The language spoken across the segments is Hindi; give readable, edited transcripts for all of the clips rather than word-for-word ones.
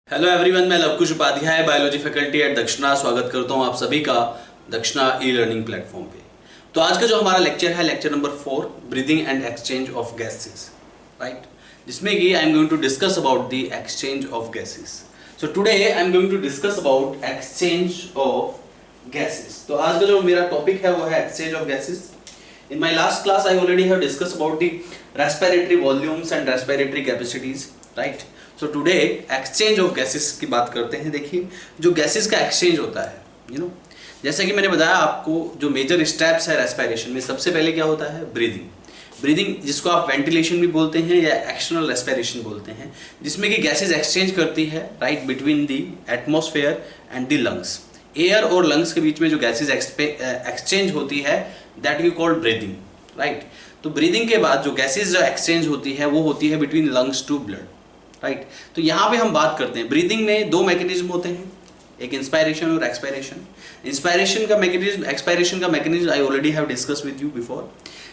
हेलो एवरीवन, मैं Lavkush Upadhyay biology faculty at Dakshina स्वागत करता हूं आप सभी का दक्षिणा ई लर्निंग प्लेटफॉर्म पे। तो आज का जो हमारा लेक्चर है lecture number 4, breathing and exchange of gases, right, जिसमें कि I am going to discuss about the exchange of gases. So today I am going to discuss about exchange of gases. तो आज का जो मेरा टॉपिक है वो है exchange of gases. In my last class, I already have discussed about the respiratory volumes and respiratory capacities, right? So today, exchange of gases की बात करते हैं। देखिए, जो gases का exchange होता है, you know, जैसा कि मैंने बताया आपको, जो मेजर स्टेप्स है रेस्पिरेशन में, सबसे पहले क्या होता है? ब्रीदिंग। ब्रीदिंग जिसको आप वेंटिलेशन भी बोलते हैं या एक्सटर्नल रेस्पिरेशन बोलते हैं, जिसमें कि गैसेज एक्सचेंज करती है, right, between the atmosphere and the lungs. Air और लंग्स के बीच में जो गैसेज एक्सचेंज होती है, that you called breathing, right. तो ब्रीदिंग के बाद जो गैसेज एक्सचेंज होती है वो होती है between lungs to blood, right. तो यहाँ पे हम बात करते हैं, ब्रीदिंग में दो मैकेनिज्म होते हैं, एक इंस्पायरेशन और एक्सपायरेशन। इंस्पायरेशन का मैकेनिज्म, एक्सपायरेशन का mechanism I already have discuss with you before.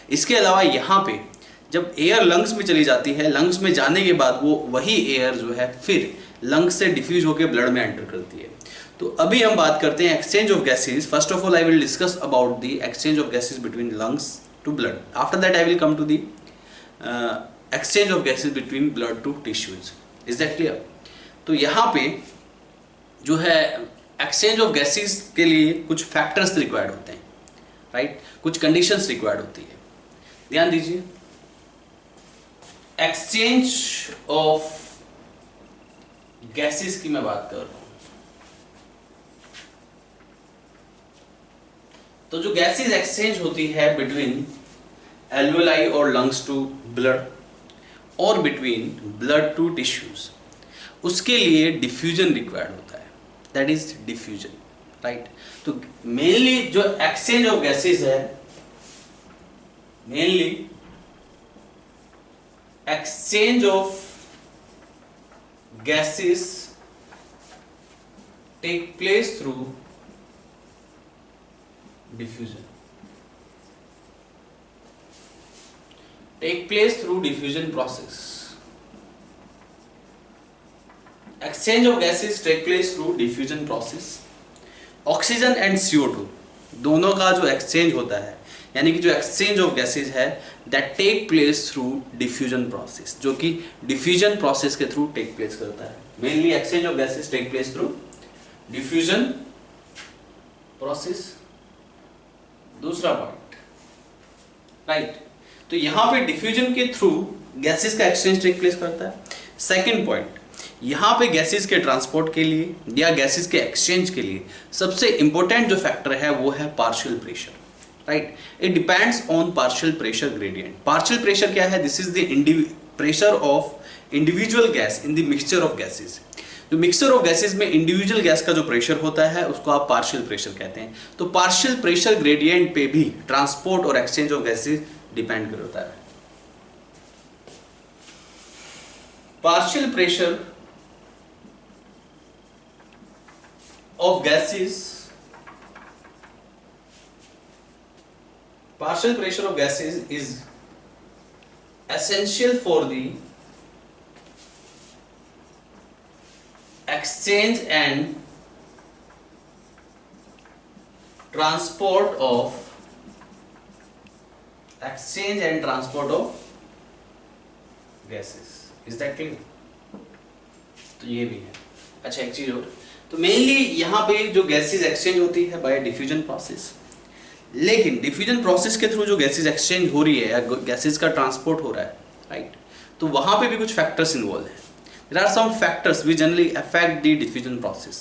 इसके अलावा यहाँ पे जब एयर लंग्स में चली जाती है, लंग्स में जाने के बाद वो वही एयर जो है फिर लंग्स से डिफ्यूज होकर ब्लड में एंटर करती है। तो अभी हम बात करते हैं exchange of gases. First of all I will discuss about the exchange of gases between lungs to blood. After that I will come to the exchange of gases between blood to tissues. Is that clear? तो यहाँ पे जो है एक्सचेंज ऑफ गैसेस के लिए कुछ फैक्टर्स रिक्वायर्ड होते हैं, राइट, कुछ कंडीशंस रिक्वायर्ड होती है। ध्यान दीजिए, एक्सचेंज ऑफ गैसेस की मैं बात कर रहा हूं। तो जो गैसेज एक्सचेंज होती है बिटवीन एल्वेलाई और लंग्स टू ब्लड और बिटवीन ब्लड टू टिश्यूज, उसके लिए डिफ्यूजन रिक्वायर्ड होता है, दैट इज डिफ्यूजन, राइट। तो मेनली जो एक्सचेंज ऑफ गैसेज है, mainly exchange of gases take place through diffusion, take place through diffusion process. Exchange of gases take place through diffusion process. Oxygen and CO2 दोनों का जो एक्सचेंज होता है, यानी कि जो एक्सचेंज ऑफ गैसेज है, that take place through diffusion process, जो कि डिफ्यूजन प्रोसेस के थ्रू टेक प्लेस करता है। Mainly exchange of gases take place through diffusion process. दूसरा पॉइंट, राइट, तो यहां पे डिफ्यूजन के थ्रू गैसेस का एक्सचेंज टेक प्लेस करता है। सेकंड पॉइंट, यहां पे गैसेस के ट्रांसपोर्ट के लिए या गैसेस के एक्सचेंज के लिए सबसे इंपॉर्टेंट जो फैक्टर है वो है partial pressure, right. It depends on partial pressure gradient. Partial pressure क्या है? This is the pressure of individual gas in the mixture of gases. जो मिक्सचर ऑफ गैसेस में इंडिविजुअल गैस का जो प्रेशर होता है उसको आप पार्शियल प्रेशर कहते हैं। तो पार्शियल प्रेशर ग्रेडियंट पे भी ट्रांसपोर्ट और एक्सचेंज ऑफ गैसेस डिपेंड करता है। Partial pressure of gases, partial pressure of gases is essential for the exchange and transport of gases. Is that clear? तो ये भी है। अच्छा, एक चीज और, तो मेनली यहाँ पे जो गैसेज एक्सचेंज होती है बाय डिफ्यूजन प्रोसेस, लेकिन डिफ्यूजन प्रोसेस के थ्रू जो गैसेज एक्सचेंज हो रही है या गैसेज का ट्रांसपोर्ट हो रहा है, राइट, तो वहां पे भी कुछ फैक्टर्स इन्वॉल्व हैं। There are some factors which generally affect the diffusion process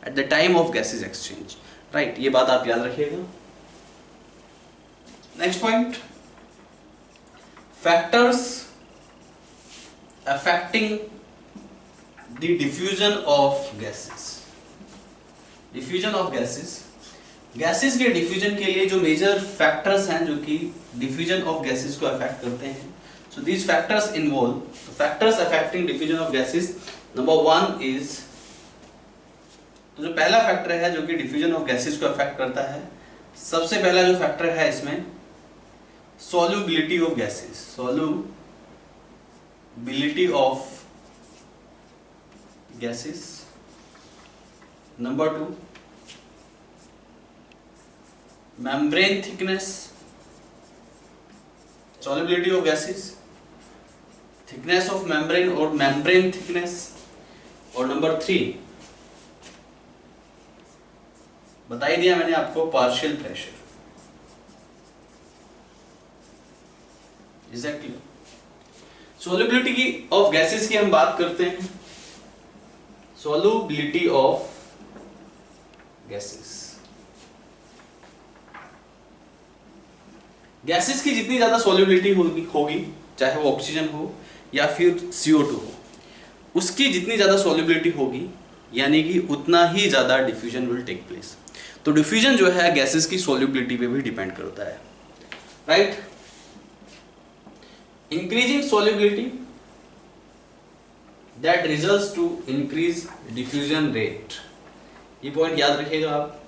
at the time of gases exchange, right? ये बात आप याद रखिएगा। Next point, factors affecting the diffusion of gases. Diffusion of gases. Gases के डिफ्यूजन के लिए जो मेजर फैक्टर्स हैं जो कि डिफ्यूजन ऑफ गैसेस को अफेक्ट करते हैं, so these factors involve, factors affecting diffusion of gases, number one is, तो जो पहला फैक्टर है जो कि डिफ्यूजन ऑफ गैसेस को अफेक्ट करता है, सबसे पहला जो फैक्टर है इसमें solubility of gases, solubility of gases. Number 2, membrane thickness, solubility of gases, thickness of membrane or membrane thickness. और नंबर 3 बता ही दिया मैंने आपको, partial pressure. Is that clear? Solubility की ऑफ गैसेस की हम बात करते हैं. Solubility of gases. गैसेस की जितनी ज्यादा सोल्युबिलिटी होगी, चाहे वो ऑक्सीजन हो या फिर CO2 हो, उसकी जितनी ज्यादा सोल्युबिलिटी होगी यानी कि उतना ही ज्यादा डिफ्यूजन विल टेक प्लेस. तो डिफ्यूजन जो है गैसेस की सोल्युबिलिटी पे भी डिपेंड करता है, right. Increasing solubility that results to increase diffusion rate. ये पॉइंट याद रखिएगा आप.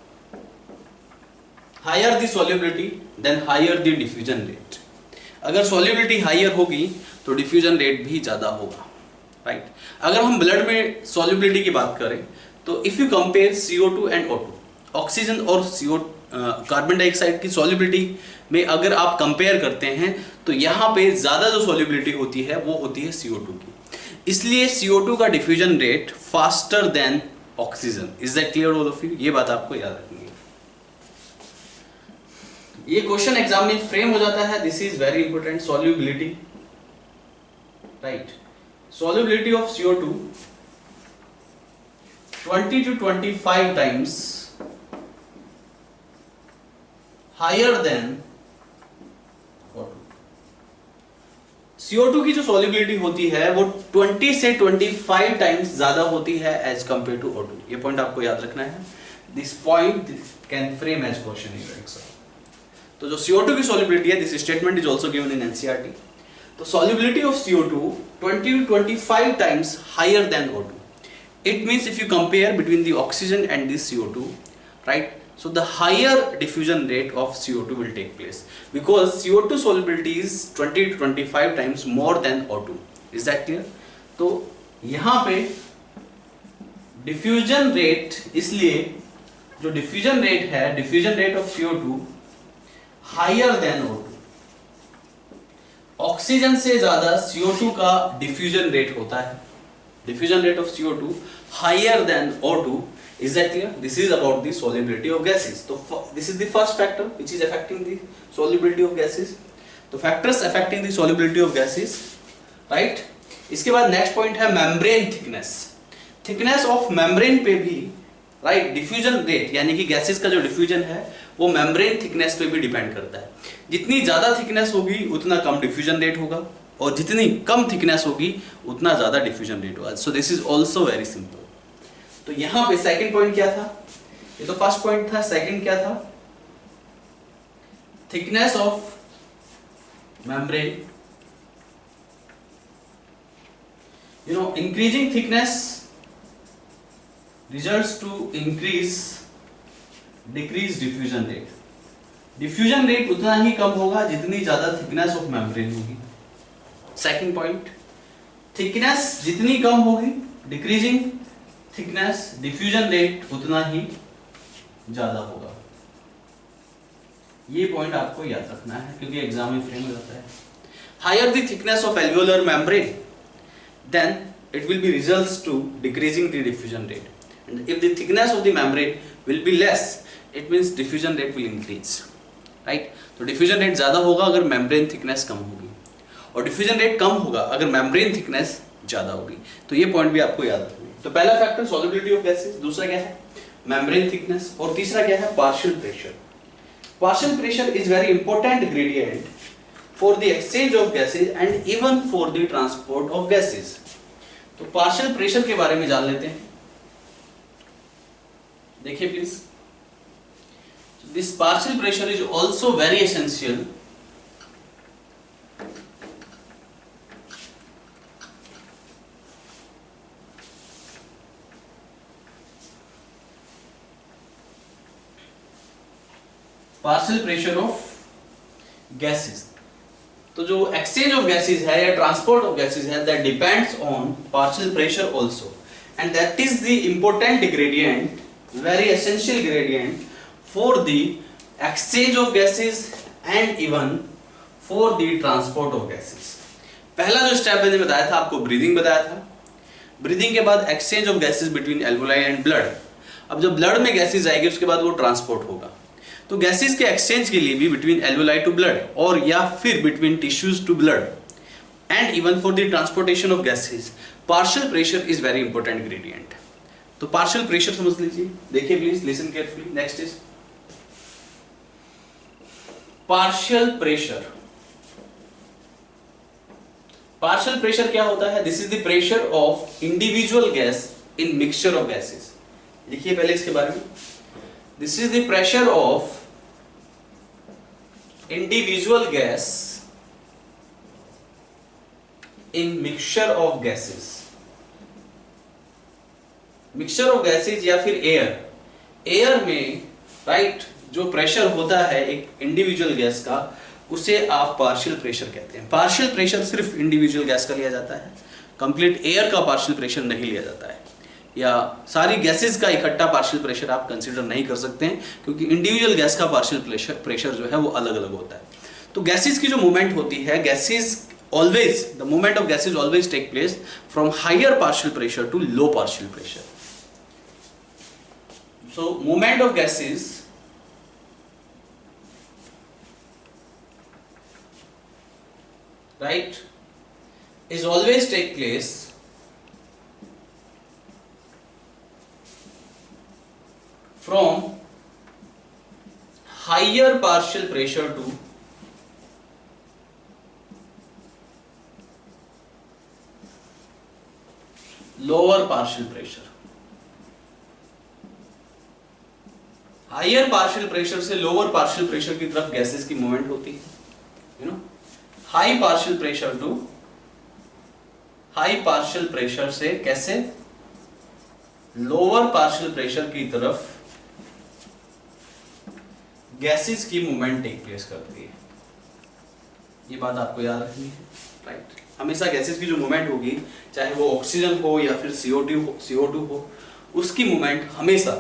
Higher the solubility then higher the diffusion rate. अगर सोल्युबिलिटी हायर होगी तो डिफ्यूजन रेट भी ज्यादा होगा, राइट. अगर हम ब्लड में सोल्युबिलिटी की बात करें तो if you compare CO2 and O2, oxygen और कार्बन डाइऑक्साइड की सोल्युबिलिटी में अगर आप कंपेयर करते हैं तो यहाँ पे ज्यादा जो सोल्युबिलिटी होती है वो होती है CO2 की. इसलिए CO2 का diffusion rate faster than oxygen. Is that clear all of you? ये बात आपको याद रखनी है. ये क्वेश्चन एग्जाम में फ्रेम हो जाता है. This is very important. Solubility, right. Solubility of CO2 20 to 25 times higher than O2. CO2 की जो सोल्युबिलिटी होती है वो 20 से 25 टाइम्स ज्यादा होती है एज कंपेयर टू O2. ये पॉइंट आपको याद रखना है. This point can frame as question in your exam. तो जो CO2 की सोल्युबिलिटी है, this statement is also given in NCERT. तो solubility of CO2 20 to 25 times higher than O2. It means if you compare between the oxygen and the CO2, right? So the higher diffusion rate of CO2 will take place because CO2 solubility is 20 to 25 times more than O2. Is that clear? तो यहाँ पे diffusion rate, इसलिए जो diffusion rate है, diffusion rate of CO2 higher than O2. Oxygen से ज्यादा CO2 का डिफ्यूजन रेट होता है. Diffusion rate of CO2 higher than O2. Is that clear? This is about the solubility of gases. तो this is the first factor which is affecting the solubility of gases. तो factors affecting the solubility of gases, right. इसके बाद नेक्स्ट पॉइंट है membrane thickness. Thickness of membrane पे भी, राइट, डिफ्यूजन रेट यानी कि गैसेस का जो डिफ्यूजन है वो मेम्ब्रेन थिकनेस पे भी डिपेंड करता है. जितनी ज्यादा थिकनेस होगी उतना कम डिफ्यूजन रेट होगा और जितनी कम थिकनेस होगी उतना ज्यादा डिफ्यूजन रेट होगा. सो this is also very simple. तो यहां पे सेकंड पॉइंट क्या था? ये तो फर्स्ट पॉइंट था. सेकंड क्या था? Thickness of membrane. You know, increasing thickness results to decrease diffusion rate. Diffusion rate उतना ही कम होगा जितनी ज्यादा थिकनेस ऑफ मेम्ब्रेन होगी. सेकंड पॉइंट, थिकनेस जितनी कम होगी, डिक्रीजिंग थिकनेस, डिफ्यूजन रेट उतना ही ज्यादा होगा. ये पॉइंट आपको याद रखना है क्योंकि एग्जाम में फ्रेम हो जाता है. Higher the thickness of alveolar membrane then it will be results to decreasing the diffusion rate. And if the thickness of the membrane will be less, it means diffusion rate will increase, right? तो diffusion rate ज़्यादा होगा अगर membrane thickness कम होगी और diffusion rate कम होगा अगर membrane thickness ज़्यादा होगी. तो ये point भी आपको याद रखना है. तो पहला factor solubility of gases, दूसरा क्या है? membrane thickness, और तीसरा क्या है? partial pressure. Partial pressure is very important gradient for the exchange of gases and even for the transport of gases. तो पार्शियल प्रेशर के बारे में जान लेते हैं. देखिए please, this partial pressure is also very essential partial pressure of gases. तो जो एक्सचेंज ऑफ गैसेस है या ट्रांसपोर्ट ऑफ गैसेस है, that depends on partial pressure also. and that is the important gradient, very essential gradient for the exchange of gases and even for the transport of gases. पहला जो स्टेप मैंने बताया था आपको, ब्रीदिंग बताया था। ब्रीदिंग के बाद exchange of gases between alveoli and blood. अब जब ब्लड में गैसेस आएगी उसके बाद वो ट्रांसपोर्ट होगा। तो गैसेस के एक्सचेंज के लिए भी बिटवीन एल्वोलाई टू ब्लड और या फिर between tissues to blood and even for the transportation of gases, partial pressure is very important gradient. तो पार्शियल प्रेशर समझ लीजिए, देखिए please, listen carefully. Next is partial pressure. Partial pressure क्या होता है? This is the pressure of individual gas in mixture of gases. लिखिए पहले इसके बारे में। This is the pressure of individual gas in mixture of gases. Mixture of gases या फिर एयर में राइट जो प्रेशर होता है एक इंडिविजुअल गैस का, उसे आप पार्शियल प्रेशर कहते हैं। पार्शियल प्रेशर सिर्फ इंडिविजुअल गैस का लिया जाता है, कंप्लीट एयर का पार्शियल प्रेशर नहीं लिया जाता है, या सारी गैसेस का इकट्ठा पार्शियल प्रेशर आप कंसीडर नहीं कर सकते हैं, क्योंकि इंडिविजुअल गैस का पार्शियल प्रेशर जो है वो अलग अलग होता है। तो गैसेस की जो मूवमेंट होती है, gases always, the movement of gases always take place from higher partial pressure to low partial pressure. So movement of gases right is always take place from higher partial pressure to lower partial pressure। Higher partial pressure से लोअर पार्शियल प्रेशर की तरफ गैसेस की मूवमेंट होती है, you know. High partial pressure to high partial pressure से कैसे लोअर पार्शियल प्रेशर की तरफ गैसेस की मूवमेंट टेक प्लेस करती है। ये बात आपको याद रखनी है, राइट। हमेशा गैसेस की जो मूवमेंट होगी, चाहे वो ऑक्सीजन हो या फिर CO2 हो, उसकी मूवमेंट हमेशा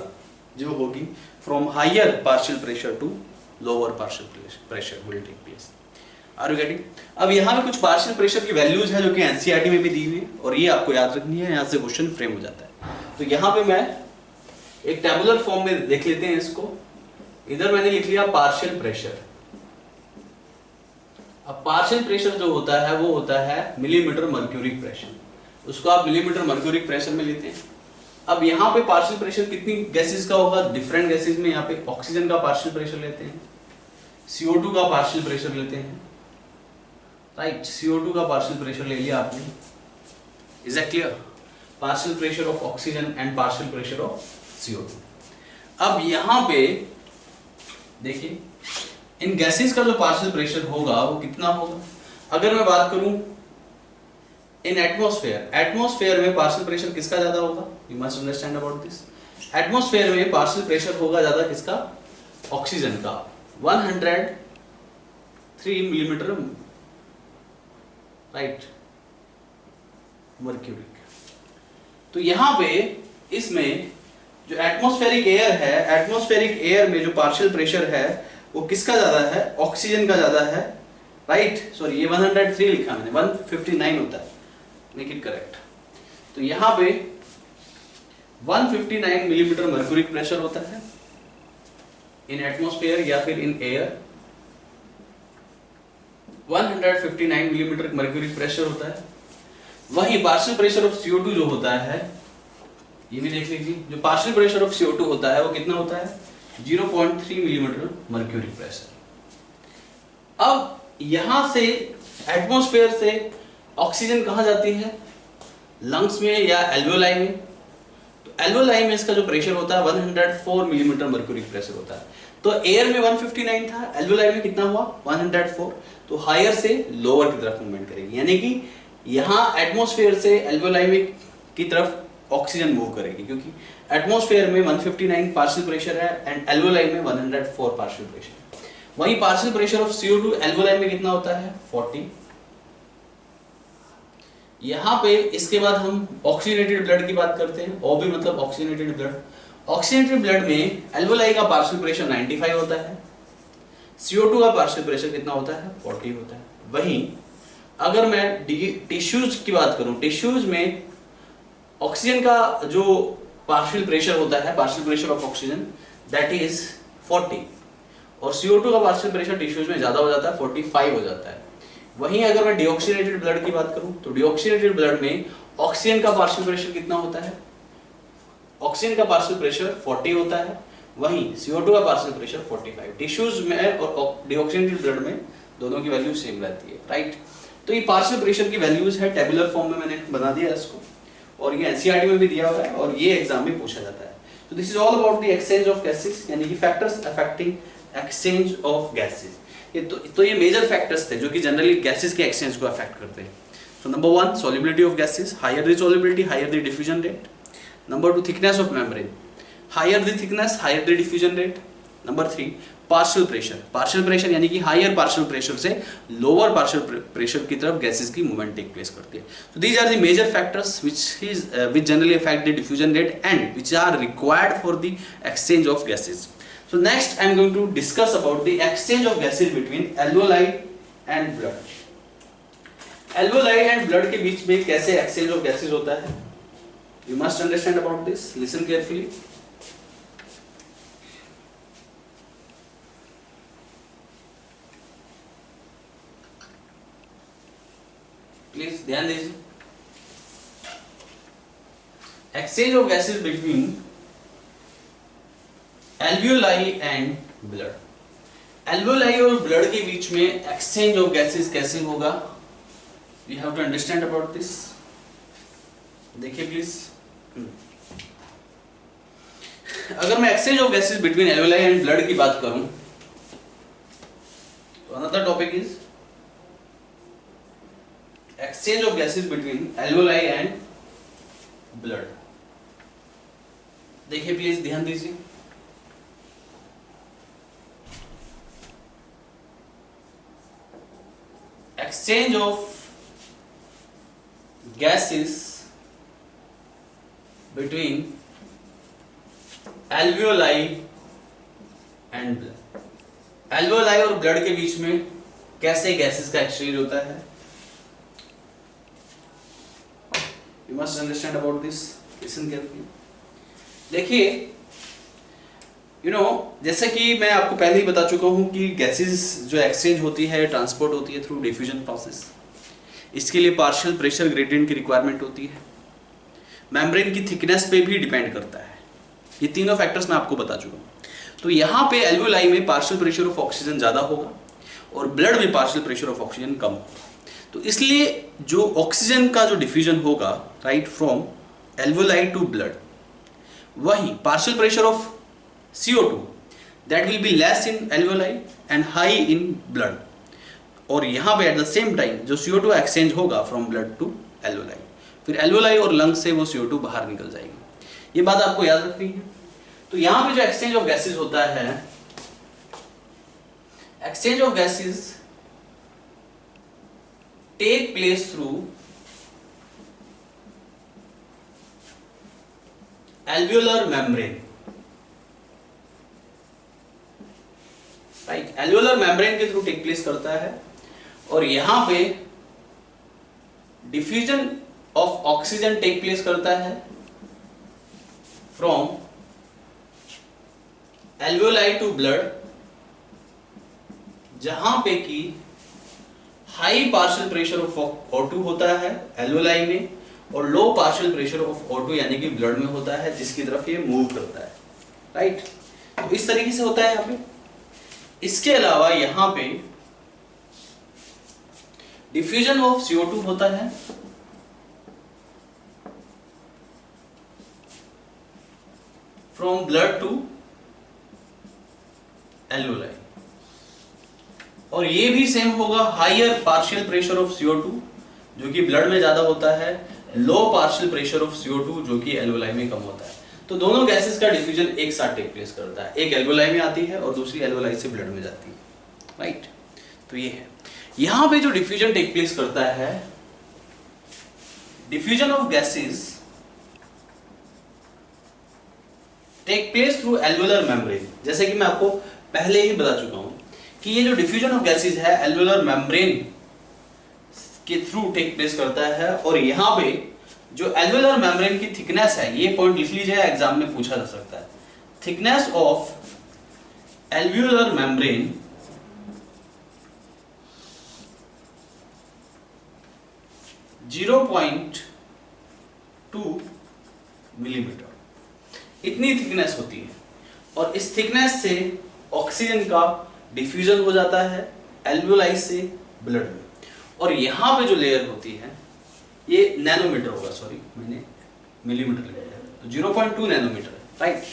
जो होगी from higher partial pressure to lower partial pressure will take place. Are you getting? अब यहाँ पे कुछ पार्शियल प्रेशर की वैल्यूज है जो कि एनसीईआरटी में भी दी हुई है, और ये आपको याद रखनी है, यहाँ से क्वेश्चन फ्रेम हो जाता है। तो यहाँ पे मैं एक टेबुलर फॉर्म में देख लेते हैं इसको। इधर मैंने लिख लिया पार्शियल प्रेशर। अब पार्शियल प्रेशर जो होता है वो होता है मिलीमीटर मर्क्यूरिक प्रेशर, उसको आप मिलीमीटर मर्क्यूरिक प्रेशर में लेते हैं। अब यहाँ पे पार्शियल प्रेशर कितनी गैसेस का होगा? डिफरेंट गैसेस में यहाँ पे ऑक्सीजन का पार्शियल प्रेशर लेते हैं, CO2 का पार्शियल प्रेशर लेते हैं, राइट। CO2 का पार्शियल प्रेशर ले लिया आपने। Is that clear? Partial pressure of oxygen and partial pressure of CO2। अब यहाँ पे देखिए इन गैसेस का जो पार्शियल प्रेशर होगा वो कितना होगा? अगर मैं बात करूं इन एटमॉस्फेयर, एटमॉस्फेयर में पार्शियल प्रेशर किसका ज्यादा होगा? You must understand about this. Atmosphere में पार्शियल प्रेशर होगा ज्यादा किसका? ऑक्सीजन का, 103 मिलीमीटर, राइट, मर्क्यूरिक। तो यहां पे इसमें जो एटमॉस्फेरिक एयर है, एटमॉस्फेरिक एयर में जो पार्शियल प्रेशर है वो किसका ज्यादा है? ऑक्सीजन का ज्यादा है, राइट। सॉरी, ये 103 लिखा मैंने, 159 होता है, मेक इट करेक्ट। तो यहां पे 159 मिलीमीटर मर्क्यूरिक प्रेशर होता है इन एटमॉस्फेयर या फिर in air. 159 millimetre mercuric pressure होता है। वहीं पार्शियल प्रेशर ऑफ CO2 जो होता है, ये भी देख लीजिए, जो पार्शियल प्रेशर ऑफ CO2 होता है वो कितना होता है? 0.3 मिलीमीटर मर्क्यूरिक प्रेशर। अब यहां से एटमॉस्फेयर से ऑक्सीजन कहां जाती है? लंग्स में या एल्वेओलाई में। तो एल्वेओलाई में इसका जो प्रेशर होता है 104 मिलीमीटर मर्क्यूरिक प्रेशर होता है। तो एयर में 159 था, एल्वेओलाई में कितना हुआ? 104। तो हायर से लोअर की तरफ मूवमेंट करेगी, यानी कि यहाँ एटमॉस्फेयर से एल्वेओलाई में की तरफ ऑक्सीजन मूव करेगी, क्योंकि एटमॉस्फेयर में 159 पार्शियल प्रेशर है एंड एल्वेओलाई में 104 पार्शियल प्रेशर। वहीं partial pressure of CO2 alveoli में कितना होता है? 40। यहाँ पे इसके बाद हम ऑक्सीजनेटेड ब्लड की बात करते हैं। ओ भी मतलब ऑक्सीजनेटेड ब्लड। ऑक्सीजनेटेड ब्लड में एल्वोलाई का पार्शियल प्रेशर 95 होता है, CO2 का पार्शियल प्रेशर कितना होता है 40 होता है। वहीं अगर मैं टिश्यूज की बात करूं, टिश्यूज में ऑक्सीजन का जो पार्शियल प्रेशर होता है, partial pressure of oxygen that is 40, और CO2 का पार्शियल प्रेशर टिश्यूज में ज्यादा हो जाता है, 45 हो जाता है। वहीं अगर मैं डीऑक्सीनेटेड ब्लड की बात करूं तो डीऑक्सीनेटेड ब्लड में ऑक्सीजन का पार्शियल प्रेशर कितना होता है, ऑक्सीजन का पार्शियल प्रेशर 40 होता है, वहीं CO2 का पार्शियल प्रेशर 45। टिश्यूज में और डीऑक्सीनेटेड ब्लड में दोनों की वैल्यू सेम रहती है, राइट। तो ये पार्शियल प्रेशर की वैल्यूज है, टेबुलर फॉर्म में मैंने बना दिया इसको, और ये एनसीईआरटी में भी दिया हुआ है और ये एग्जाम में पूछा जाता है। तो this is all about the exchange of gases, यानी कि factors affecting exchange of gases. ये तो ये मेजर फैक्टर्स थे जो कि जनरली गैसेस के एक्सचेंज को अफेक्ट करते हैं। So number 1 solubility of gases, higher the solubility higher the diffusion rate. Number 2 thickness of membrane, higher the thickness higher the diffusion rate. Number 3 partial pressure, partial pressure यानी कि हायर पार्शियल प्रेशर से लोअर पार्शियल प्रेशर की तरफ गैसेस की मूवमेंट टेक प्लेस करती है। So these are the major factors which generally affect the diffusion rate and which are required for the exchange of gases. So next I am going to discuss about the exchange of gases between alveoli and blood. Alveoli and blood के बीच में कैसे exchange of gases होता है? You must understand about this. Listen carefully. Please ध्यान दीजिए। Exchange of gases between alveoli and blood. Alveoli और ब्लड के बीच में एक्सचेंज ऑफ गैसेस कैसे होगा, you have to understand about this. देखिए प्लीज, अगर मैं exchange of gases between alveoli and blood की बात करूं तो another topic is exchange of gases between alveoli and blood। देखिए प्लीज ध्यान दीजिए। exchange of gases between alveoli and blood। alveoli और ब्लड के बीच में कैसे गैसेस का एक्सचेंज होता है, You must understand about this. Listen carefully. देखिए, जैसे कि मैं आपको पहले ही बता चुका हूँ कि गैसेस जो एक्सचेंज होती है, ट्रांसपोर्ट होती है थ्रू डिफ्यूजन प्रोसेस। इसके लिए पार्शियल प्रेशर ग्रेडियंट की रिक्वायरमेंट होती है, मेम्ब्रेन की थिकनेस पे भी डिपेंड करता है। ये तीनों फैक्टर्स मैं आपको बता चुका हूँ। तो यहाँ पे एल्वियोलाई में पार्शियल प्रेशर ऑफ ऑक्सीजन ज़्यादा होगा और ब्लड में पार्शियल प्रेशर ऑफ ऑक्सीजन कम होगा। तो इसलिए जो ऑक्सीजन का जो डिफ्यूजन होगा right from alveoli to blood, वही partial pressure of CO2 that will be less in alveoli and high in blood. और यहाँ पे एट द सेम टाइम जो CO2 एक्सचेंज होगा फ्रॉम ब्लड टू एल्वियोलाई, फिर एल्वियोलाई और लंग से वो CO2 बाहर निकल जाएगी। ये बात आपको याद रखनी है। तो यहाँ पे जो एक्सचेंज ऑफ गैसेज होता है, exchange of gases take place through alveolar membrane, right? alveolar membrane के थ्रू टेक प्लेस करता है और यहां पे diffusion of oxygen take place करता है फ्रॉम alveoli टू ब्लड, जहां पे की high partial pressure of O2 होता है एल्वियोलाई में और low partial pressure of O2 यानी कि ब्लड में होता है, जिसकी तरफ ये मूव करता है, राइट। तो इस तरीके से होता है यहाँ पे। इसके अलावा यहाँ पे डिफ्यूजन ऑफ CO2 होता है फ्रॉम ब्लड टू एल्वियोलाई, और ये भी सेम होगा, higher partial pressure of CO2 जो कि ब्लड में ज्यादा होता है, लो पार्शियल प्रेशर ऑफ CO2 जो कि एल्वियोलाई में कम होता है। तो दोनों गैसेस का डिफ्यूजन एक साथ टेक प्लेस करता है, एक एल्वियोलाई में आती है और दूसरी एल्वियोलाई से ब्लड में जाती है, राइट। तो ये है यहाँ पे जो डिफ्यूजन टेक प्लेस करता है diffusion of gases take place through alveolar membrane. जैसे कि मैं आपको पहले ही बता चुका हूं कि ये जो डिफ्यूजन ऑफ गैसेस है एल्वेलर मेम्ब्रेन के थ्रू टेक प्लेस करता है। और यहां पे जो एल्वेलर मेम्ब्रेन की थिकनेस है, ये पॉइंट लिख लीजिए, एग्जाम में पूछा जा सकता है। Thickness of alveolar membrane (0.2 millimetre, इतनी थिकनेस होती है। और इस थिकनेस से ऑक्सीजन का डिफ्यूजन हो जाता है एल्वियोलाई से ब्लड में। और यहां पे जो लेयर होती है ये नैनोमीटर होगा, सॉरी मैंने मिलीमीटर ले लिया, तो 0.2 नैनोमीटर है, राइट।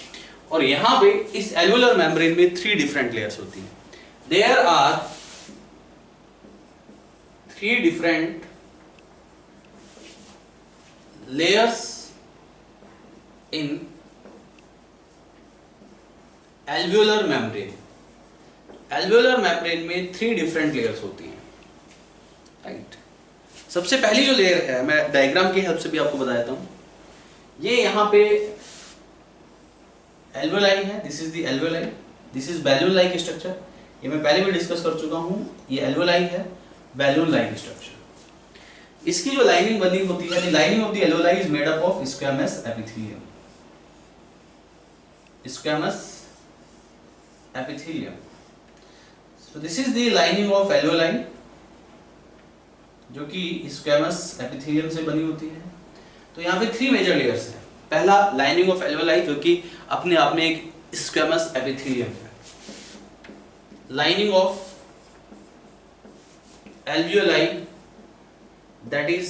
और यहां पे इस एल्वियोलर मेम्ब्रेन में 3 डिफरेंट लेयर्स होती हैं। There are 3 different layers in alveolar membrane। alveolar membrane में 3 different layers होती हैं, राइट। सबसे पहली जो लेयर है, मैं डायग्राम की हेल्प से भी आपको बता देता हूं। ये यहां पे alveoli है, this is the alveoli, this is balloon like structure. ये मैं पहले भी डिस्कस कर चुका हूं। ये alveoli है, बैलून लाइक स्ट्रक्चर। इसकी जो लाइनिंग बनी होती है, lining of the alveoli is made up of squamous epithelium. Squamous epithelium, so this is the lining of alveoli, जो कि स्क्वैमस एपिथेलियम से बनी होती है। तो यहाँ पे 3 मेजर लेयर्स हैं। पहला लाइनिंग ऑफ एल्वेओलाई, जो कि अपने आप में एक स्क्वैमस एपिथेलियम है। Lining of alveoli, that is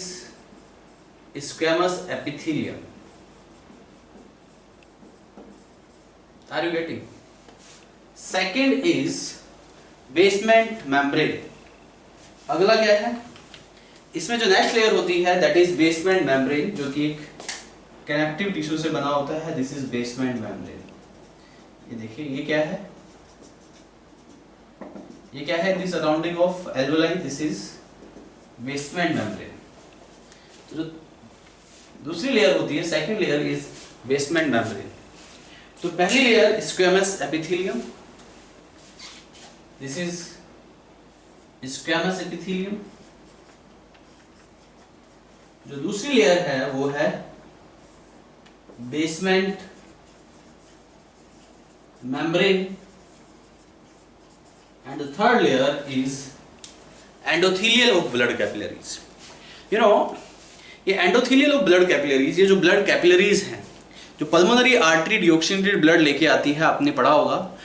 squamous epithelium। Are you getting? Second is basement membrane। अगला क्या है? इसमें जो नेक्स्ट लेयर होती है that is basement membrane, जो कि एक कनेक्टिव टिश्यू से बना होता है। This is basement membrane। ये देखिए, ये क्या है? ये क्या है? The surrounding of alveoli, this is basement membrane. तो जो दूसरी लेयर होती है, second layer is basement membrane. तो पहली layer squamous epithelium, this is squamous epithelium. जो दूसरी लेयर है वो है basement membrane. And the third layer is endothelial of blood capillaries. You know, ये एंडोथेलियल ऑफ ब्लड कैपिलरीज, ये जो ब्लड कैपिलरीज हैं, जो पल्मोनरी आर्टरी डिऑक्सीनेटेड ब्लड लेके आती है, आपने पढ़ा होगा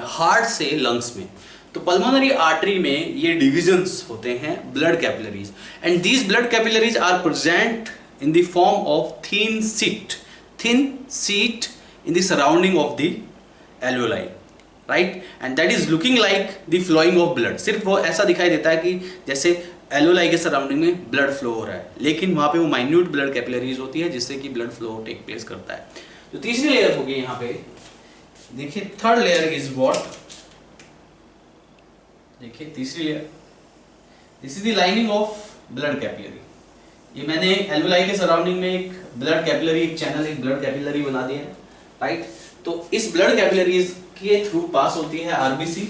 हार्ट से लंग्स में। तो पल्मोनरी आर्टरी में ये डिविजन्स होते हैं blood capillaries, and these blood capillaries are present in the form of thin sheet in the surrounding of the alveoli, right. And that is looking like the flowing of blood. सिर्फ वो ऐसा दिखाई देता है कि जैसे एल्वेओलाई के सराउंडिंग में ब्लड फ्लो हो रहा है, लेकिन वहां पे वो माइन्यूट ब्लड कैपिलरीज होती है जिससे कि ब्लड फ्लो टेक प्लेस करता है। जो तीसरी लेयर होगी यहाँ पे, देखिए थर्ड लेयर इज व्हाट, देखिए तीसरी layer, this is the lining of blood capillary. ये मैंने एल्वेओलाई के सराउंडिंग में एक ब्लड कैपिलरी, एक चैनल, एक ब्लड कैपिलरी बना दिया है, राइट। तो इस ब्लड कैपिलरीज के थ्रू पास होती है आरबीसी।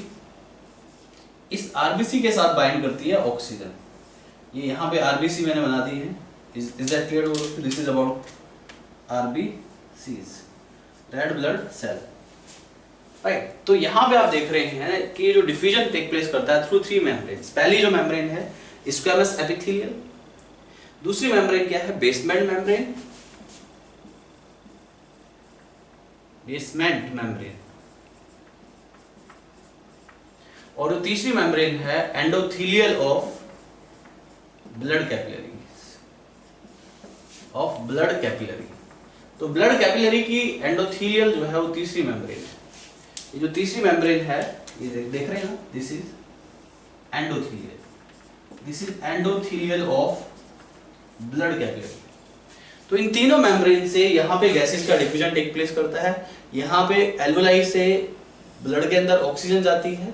इस आरबीसी के साथ बाइंड करती है ऑक्सीजन। ये यहाँ पे आरबीसी मैंने बना दी है। Is that clear? This is about RBCs, red blood cell, right. तो यहाँ पे आप देख रहे हैं कि ये जो डिफ्यूजन टेक प्लेस करता है थ्रू 3 मेम्ब्रेन्स। पहली जो मेम्ब्रेन है स्क्वैमस एपिथेलियल, दूसरी मेम्ब्रेन क्या है? Basement membrane, basement membrane. और जो तीसरी मेम्ब्रेन है endothelial of blood capillary, of blood capillary. तो ब्लड कैपिलरी की एंडोथेलियल जो है वो तीसरी मेम्ब्रेन है। ये जो तीसरी मेम्ब्रेन है, ये देख रहे हैं ना, this is endothelial, this is endothelial of blood capillary. तो इन तीनों मेम्ब्रेन से यहाँ पे गैसेस का डिफ्यूजन टेक प्लेस करता है। यहाँ पे एल्वेओलाई से ब्लड के अंदर ऑक्सीजन जाती है,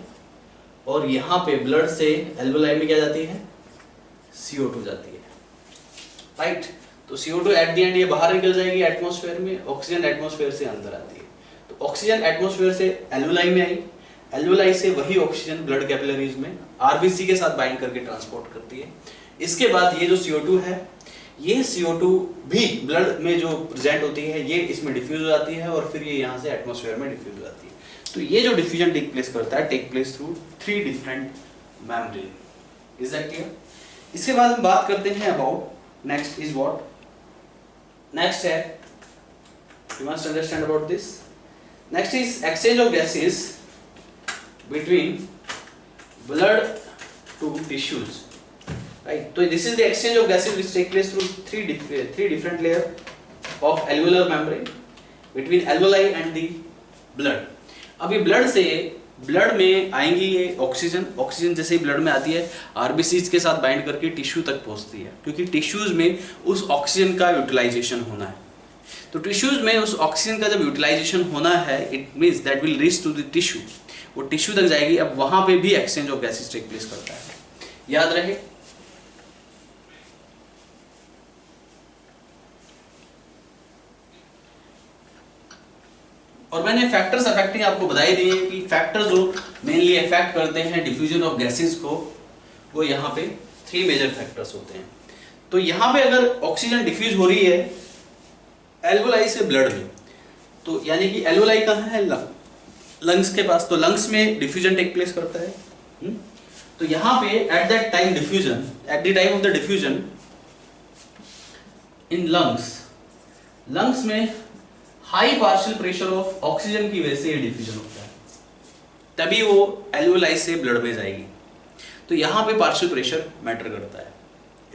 और यहाँ पे ब्लड से एल्वेओलाई में क्या जाती है? CO2 जाती है, राइट। तो CO2 एट द एंड ये बाहर निकल जाएगी एटमॉस्फेयर में, ऑक्सीजन एटमॉस्फेयर से अंदर आती है। तो ऑक्सीजन एटमॉस्फेयर से एल्वुलाई में आई, एल्वुलाई से वही ऑक्सीजन ब्लड कैपिलरीज में आरबीसी के साथ बाइंड करके ट्रांसपोर्ट करती है। इसके बाद ये जो CO2 है, ये CO2 भी ब्लड में जो प्रेजेंट होती है ये इसमें डिफ्यूज हो जाती है और फिर ये यहाँ से एटमॉस्फेयर में डिफ्यूज हो जाती है। तो ये जो डिफ्यूजन टेक प्लेस करता है, take place through 3 different membrane. Is that clear? इसके बाद हम बात करते हैं about next is what, next है, you must understand about this, next is exchange of gases between blood to tissues, right? So this is the exchange of gases which take place through three different layer of alveolar membrane between alveoli and the blood. अब ये ब्लड से, ब्लड में आएंगी ये ऑक्सीजन, ऑक्सीजन जैसे ही ब्लड में आती है आरबीसीज के साथ बाइंड करके टिश्यू तक पहुंचती है, क्योंकि टिश्यूज में उस ऑक्सीजन का यूटिलाइजेशन होना है। तो टिश्यूज में उस ऑक्सीजन का जब यूटिलाइजेशन होना है, it means that will reach to the tissue, वो टिश्यू तक जाएगी। अब वहां पे भी exchange of gases take place करता है, याद रहे। और मैंने फैक्टर्स अफेक्टिंग आपको बताई दिए हैं कि फैक्टर्स जो मेनली अफेक्ट करते हैं डिफ्यूजन ऑफ गैसेस को, वो यहाँ पे 3 मेजर फैक्टर्स होते हैं। तो यहाँ पे अगर ऑक्सीजन डिफ्यूज हो रही है एल्वुलाई से ब्लड में, तो यानी कि एल्वुलाई कहाँ है, लंग्स के पास, तो लंग्स में डिफ्यूजन टेक प्लेस करता है। तो यहाँ पे at that time diffusion, at the time of the diffusion in lungs, lungs में high partial pressure of oxygen की वजह से ये डिफ्यूजन होता है, तभी वो एल्वुलाई से ब्लड में जाएगी। तो यहाँ पे पार्शियल प्रेशर मैटर करता है।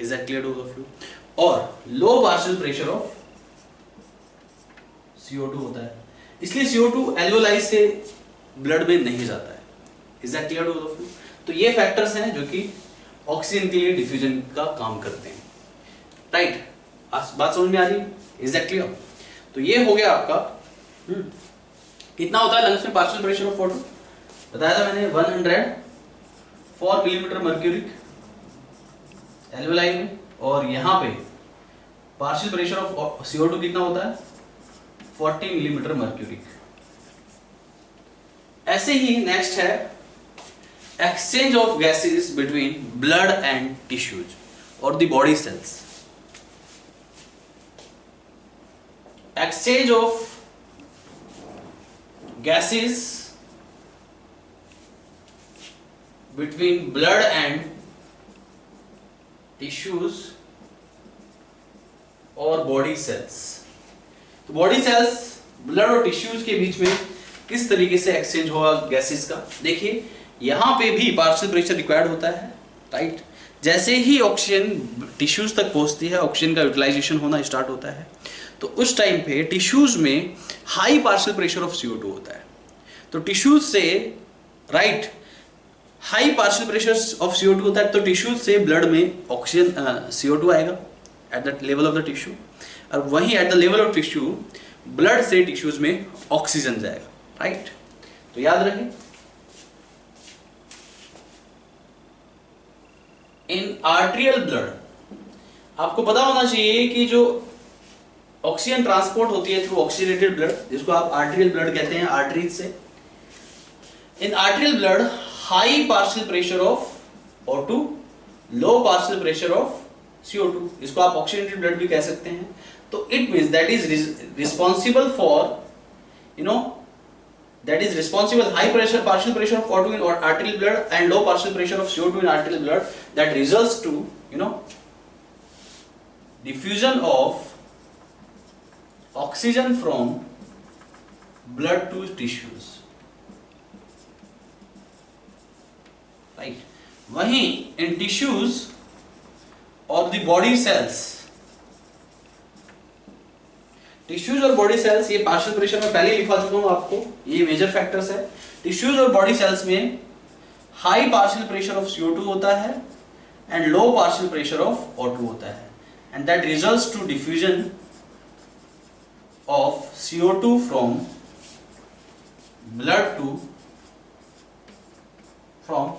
Is that clear to all of you? और low partial pressure of CO2 होता है, इसलिए CO2 एल्वुलाई से ब्लड में नहीं जाता है। Is that clear to all of you? तो ये फैक्टर्स हैं जो कि ऑक्सीजन के लिए डिफ्यूजन का काम करते हैं, राइट? बात समझ में आ रही है? Is that clear? तो ये हो गया आपका कितना होता है लंग्स में पार्शियल प्रेशर ऑफ वाटर, बताया था मैंने 104 मिलीमीटर मर्क्यूरिक एल्वुलाई में, और यहाँ पे पार्शियल प्रेशर ऑफ CO2 कितना होता है 40 मिलीमीटर मर्क्यूरिक। ऐसे ही नेक्स्ट है exchange of gases between blood and tissues और the body cells. Exchange of gases between blood and tissues और body cells। तो body cells, blood और tissues के बीच में किस तरीके से एक्सचेंज होगा गैसेस का, देखिए यहाँ पे भी पार्शियल प्रेशर रिक्वायर्ड होता है, राइट? जैसे ही ऑक्सीजन टिश्यूज तक पहुंचती है, ऑक्सीजन का यूटिलाइजेशन होना स्टार्ट होता है, तो उस टाइम पे टिश्यूज में high partial pressure of CO2 होता है। तो टिश्यूज से, right, high partial pressure of CO2 होता है, तो टिश्यूज से ब्लड में ऑक्सीजन CO2 आएगा at the level of the tissue, और वहीं at the level of tissue blood से टिश्यूज में ऑक्सीजन जाएगा, राइट? तो याद रहे, इन आर्टेरियल ब्लड आपको पता होना चाहिए कि जो ऑक्सीजन ट्रांसपोर्ट होती है थ्रू ऑक्सीडेटेड ब्लड, जिसको आप आर्टेरियल ब्लड कहते हैं, आर्टरीज से। In arterial blood high partial pressure of O2, low partial pressure of CO2, इसको आप ऑक्सीडेटेड ब्लड भी कह सकते हैं। तो it means that is responsible for, you know, that is responsible high pressure partial pressure of O2 in arterial blood and low partial pressure of CO2 in arterial blood, that results to, you know, diffusion of oxygen from blood to tissues, right? वहीं in tissues or the body cells, tissues और बॉडी सेल्स, ये पार्शियल प्रेशर में पहले ही लिखा चुका हूं आपको, ये मेजर फैक्टर्स है। टिश्यूज और बॉडी सेल्स में high partial pressure of CO2 होता है and low partial pressure of O2 होता है, and that results to diffusion of CO2 from blood to, from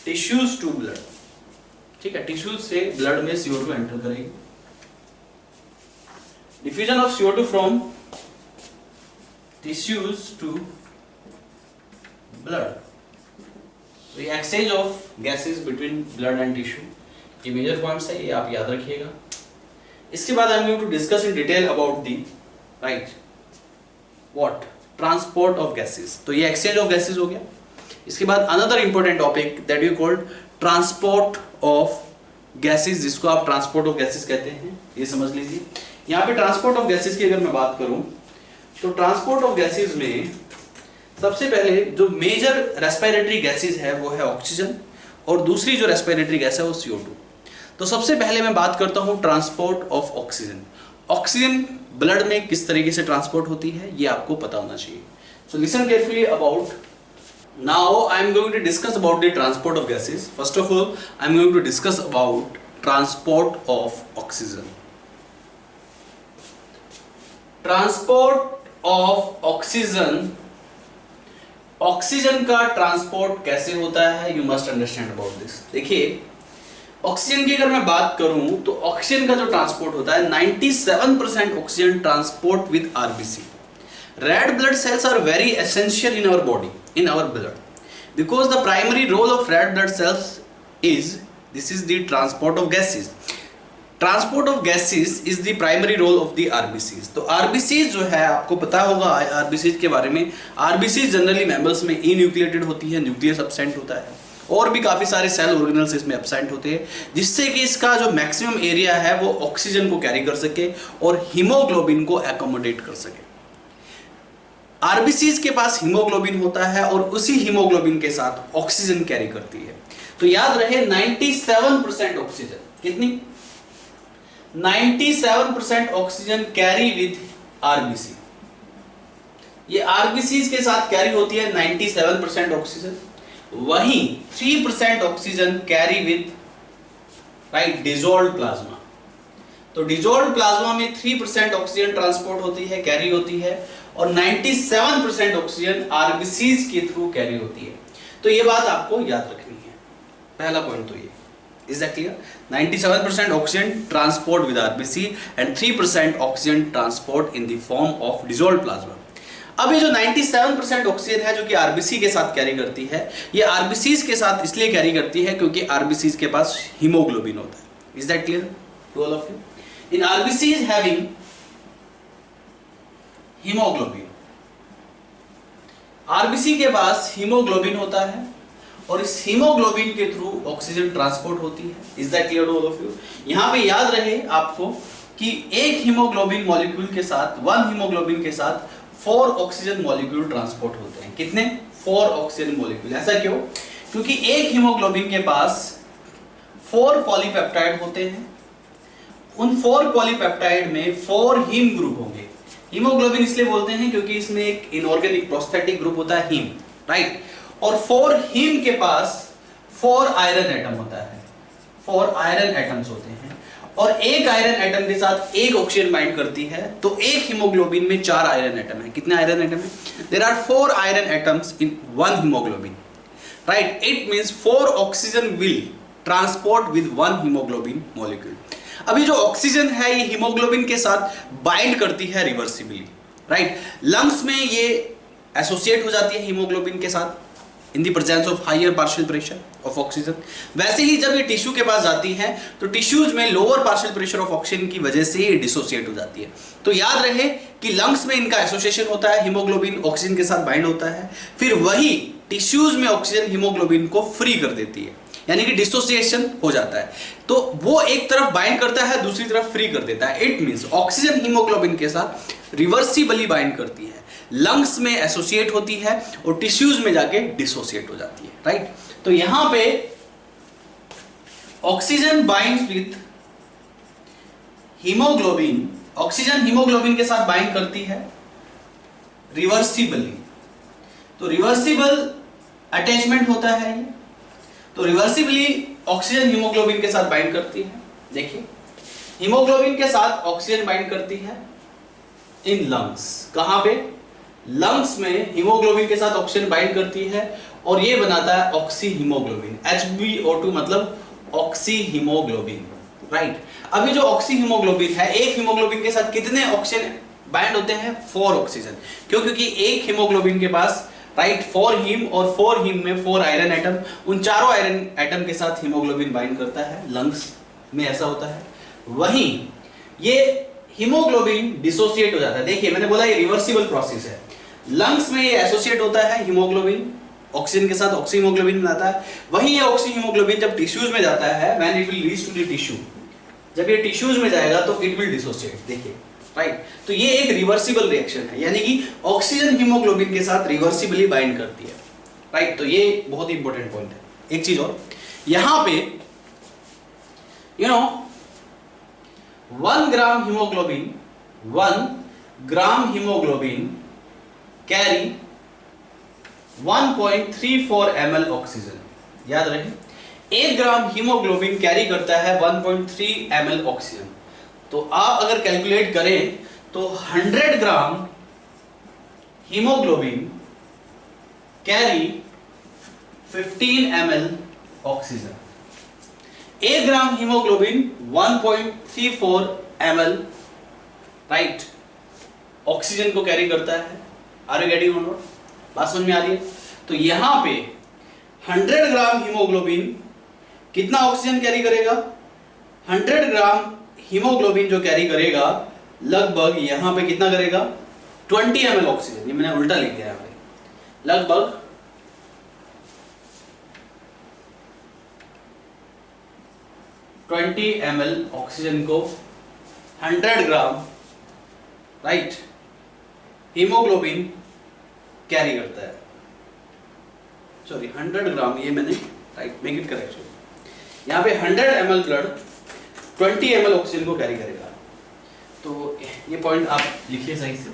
tissues to blood, ठीक है? टिश्यूज से ब्लड में CO2 एंटर करेगी, diffusion of CO2 from tissues to blood. Exchange of gases between blood and tissue, ये मेजर पॉइंट्स है, ये आप याद रखिएगा। इसके बाद I am going to discuss in detail about the right what transport of gases. तो ये एक्सचेंज ऑफ गैसेस हो गया। इसके बाद another important topic that you called transport of gases, जिसको आप ट्रांसपोर्ट ऑफ गैसेस कहते हैं, ये समझ लीजिए। यहाँ पे ट्रांसपोर्ट ऑफ गैसेस की अगर मैं बात करूं तो ट्रांसपोर्ट ऑफ गैसेस में सबसे पहले जो मेजर रेस्पिरेटरी गैसेस है वो है ऑक्सीजन, और दूसरी जो रेस्पिरेटरी गैस है वो CO2। तो सबसे पहले मैं बात करता हूं transport of oxygen. Oxygen blood में किस तरीके से ट्रांसपोर्ट होती है ये आपको पता होना चाहिए। So listen carefully about. Now I am going to discuss about the transport of gases. First of all, I am going to discuss about transport of oxygen. Transport of oxygen. Oxygen का ट्रांसपोर्ट कैसे होता है, you must understand about this. देखिए ऑक्सीजन की अगर मैं बात करूं तो ऑक्सीजन का जो ट्रांसपोर्ट होता है 97% oxygen transport with RBC. Red blood cells are very essential in our body, in our blood, because the primary role of red blood cells is the transport of gases. Transport of gases is the primary role of the RBCs. तो RBCs जो है आपको पता होगा RBCs के बारे में। RBCs जनरली मैमल्स में इन्यूक्लिएटेड होती है, न्यूक्लियस एब्सेंट होता है, और भी काफ़ी सारे सेल ऑर्गेनल्स इसमें एब्सेंट होते हैं, जिससे कि इसका जो मैक्सिमम एरिया है वो ऑक्सीजन को कैरी कर सके और हीमोग्लोबिन को एकोमोडेट कर सके। आरबीसीज के पास हीमोग्लोबिन होता है और उसी हीमोग्लोबिन के साथ ऑक्सीजन कैरी करती है। तो याद रहे 97% ऑक्सीजन, कितनी 97% ऑक्सीजन कैरी विद आरबीसी। ये आरबीसीज के साथ कैरी होती है 97% ऑक्सीजन, वहीं 3% oxygen carry with right dissolved plasma. तो डिसॉल्व्ड प्लाज्मा में 3% ऑक्सीजन ट्रांसपोर्ट होती है, कैरी होती है, और 97% ऑक्सीजन आरबीसीज के थ्रू कैरी होती है। तो ये बात आपको याद रखनी है, पहला पॉइंट तो ये। Is that clear? 97% oxygen transport with RBC and 3% oxygen transport in the form of dissolved plasma. अब ये जो 97% ऑक्सीजन है जो कि आरबीसी के साथ कैरी करती है, ये आरबीसीज के साथ इसलिए कैरी करती है क्योंकि आरबीसीज के पास हीमोग्लोबिन होता है। Is that clear to all of you? In RBCs having haemoglobin, RBC के पास हीमोग्लोबिन होता है और इस हीमोग्लोबिन के थ्रू ऑक्सीजन ट्रांसपोर्ट होती है। Is that clear to all of you? यहां पे याद रहे आपको कि एक हीमोग्लोबिन मॉलिक्यूल के साथ, वन हीमोग्लोबिन के साथ 4 ऑक्सीजन मॉलिक्यूल ट्रांसपोर्ट होते हैं। कितने? 4 ऑक्सीजन मॉलिक्यूल। ऐसा क्यों? क्योंकि एक हीमोग्लोबिन के पास 4 पॉलीपेप्टाइड होते हैं। उन 4 पॉलीपेप्टाइड में 4 हीम ग्रुप होंगे। हीमोग्लोबिन इसलिए बोलते हैं क्योंकि इसमें एक इनऑर्गेनिक प्रोस्थेटिक ग्रुप होता है हीम, राइट? और 4 हीम के पास 4 आयरन एटम होता है, 4 आयरन एटम्स होते हैं, और एक आयरन एटम के साथ एक ऑक्सीजन बाइंड करती है। तो एक हीमोग्लोबिन में 4 आयरन एटम है। कितने आयरन एटम है? There are 4 iron atoms in one haemoglobin, right? It means 4 oxygen will transport with one haemoglobin molecule. अभी जो ऑक्सीजन है ये हीमोग्लोबिन के साथ बाइंड करती है रिवर्सिबली, राइट? लंग्स में ये एसोसिएट हो जाती है हीमोग्लोबिन के साथ in the presence of higher partial pressure of oxygen. वैसे ही जब ये टिश्यू के पास जाती है तो टिश्यूज में lower partial pressure of oxygen की वजह से ये डिसोसिएट हो जाती है। तो याद रहे कि लंग्स में इनका एसोसिएशन होता है, हीमोग्लोबिन ऑक्सीजन के साथ बाइंड होता है, फिर वही टिश्यूज में ऑक्सीजन हीमोग्लोबिन को फ्री कर देती है, यानी कि डिसोसिएशन हो जाता है। तो वो एक तरफ बाइंड करता है, दूसरी तरफ फ्री कर देता है। इट मींस ऑक्सीजन हीमोग्लोबिन के साथ रिवर्सिबली बाइंड करती है, लंग्स में एसोसिएट होती है और टिश्यूज में जाके डिसोसिएट हो जाती है, राइट? तो यहां पे oxygen binds with haemoglobin, oxygen haemoglobin के साथ बाइंड करती है रिवर्सिबली। तो रिवर्सिबल अटैचमेंट होता है ये। तो रिवर्सिबली ऑक्सीजन हीमोग्लोबिन के साथ बाइंड करती है। देखिए हीमोग्लोबिन के साथ ऑक्सीजन बाइंड करती है इन लंग्स। कहां पे? लंग्स में हीमोग्लोबिन के साथ ऑक्सीजन बाइंड करती है और ये बनाता है ऑक्सी हीमोग्लोबिन। HbO2 मतलब ऑक्सी हीमोग्लोबिन, राइट। अभी जो ऑक्सी हीमोग्लोबिन है, एक हीमोग्लोबिन के साथ कितने ऑक्सीजन बाइंड होते हैं? 4 ऑक्सीजन। क्यों? क्योंकि एक हीमोग्लोबिन के पास राइट 4 हीम, और 4 हीम में 4 आयरन एटम, उन चारों आयरन एटम के साथ हीमोग्लोबिन बाइंड करता है। लंग्स में ऐसा होता है। वहीं ये हीमोग्लोबिन डिसोसिएट हो जाता है। देखिए मैंने बोला ये रिवर्सिबल प्रोसेस है। लंग्स में ये एसोसिएट होता है हीमोग्लोबिन, ऑक्सीजन के साथ ऑक्सी हीमोग्लोबिन बनाता है। वहीं ये ऑक्सी हीमोग्लोबिन जब टिश्यूज में जाता है, when it will reach to the tissue, जब ये टिश्यूज में जाएगा तो इट विल डिसोसिएट। देखिए राइट, तो ये एक रिवर्सिबल रिएक्शन है, यानी कि ऑक्सीजन हीमोग्लोबिन के साथ रिवर्सिबली बाइंड करती है। राइट, तो ये बहुत ही इंपॉर्टेंट पॉइंट है। एक चीज और, यहां पे 1 gram haemoglobin carry 1.34 ml oxygen. याद रहे, 1 ग्राम हीमोग्लोबिन कैरी करता है 1.3 ml ऑक्सीजन। तो आप अगर कैलकुलेट करें तो 100 gram haemoglobin carry 15 ml oxygen. 1 gram haemoglobin 1.34 ml right oxygen को कैरी करता है। Are you getting on? बात समझ में आ रही है? तो यहां पे 100 ग्राम हीमोग्लोबिन कितना ऑक्सीजन कैरी करेगा? 100 ग्राम हीमोग्लोबिन जो कैरी करेगा लगभग यहां पे कितना करेगा? 20 ml ऑक्सीजन। ये मैंने उल्टा लिख दिया यहां पे। लगभग 20 ml ऑक्सीजन को 100 ग्राम राइट हीमोग्लोबिन कैरी करता है। सॉरी 100 ग्राम, ये मैंने राइट मेक इट करेक्ट। यहां पे 100 ml ब्लड 20 ml ऑक्सीजन को कैरी करेगा। तो ये पॉइंट आप लिखिए सही से।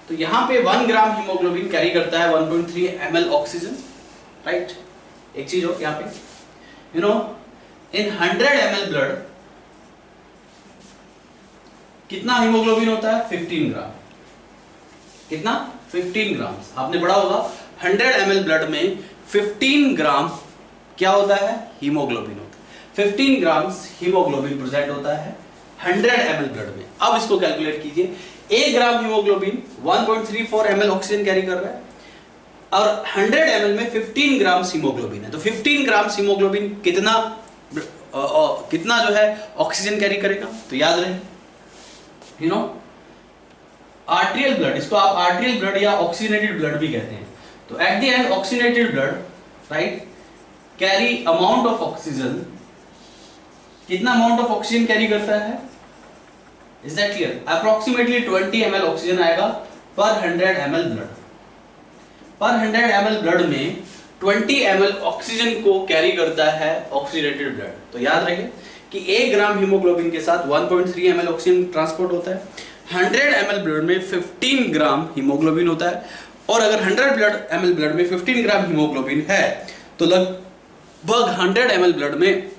तो यहां पे 1 ग्राम हीमोग्लोबिन कैरी करता है 1.3 ml ऑक्सीजन। राइट, एक चीज और यहां पे इन 100 ml ब्लड कितना हीमोग्लोबिन होता है? 15 ग्राम। कितना? 15 ग्राम। आपने पढ़ा होगा 100 ml ब्लड में 15 ग्राम क्या होता है? हीमोग्लोबिन होता है। 15 ग्राम हीमोग्लोबिन प्रेजेंट होता है 100 ml ब्लड में। अब इसको कैलकुलेट कीजिए। 1 gram haemoglobin 1.34 ml oxygen carry कर रहा है और 100 ml में 15 ग्राम हीमोग्लोबिन है। तो 15 ग्राम हीमोग्लोबिन कितना जो है ऑक्सीजन कैरी करेगा? तो याद रहे आर्टेरियल ब्लड, इसको आप आर्टेरियल ब्लड या ऑक्सीनेटेड ब्लड भी कहते हैं। तो at the end oxygenated blood right carry amount of oxygen, कितना अमाउंट ऑफ ऑक्सीजन कैरी करता है? Is that clear? Approximately 20 ml oxygen आएगा पर 100 ml ब्लड। पर 100 ml ब्लड में 20 ml ऑक्सीजन को कैरी करता है ऑक्सीनेटेड ब्लड। तो याद रखिए कि 1 ग्राम हीमोग्लोबिन के साथ 1.3 ml ऑक्सीजन ट्रांसपोर्ट होता है। 100 ml ब्लड में 15 ग्राम हीमोग्लोबिन होता है, और अगर 100 ml ब्लड में 15 ग्राम हीमोग्लोबिन है तो लगभग 100 ml ब्लड में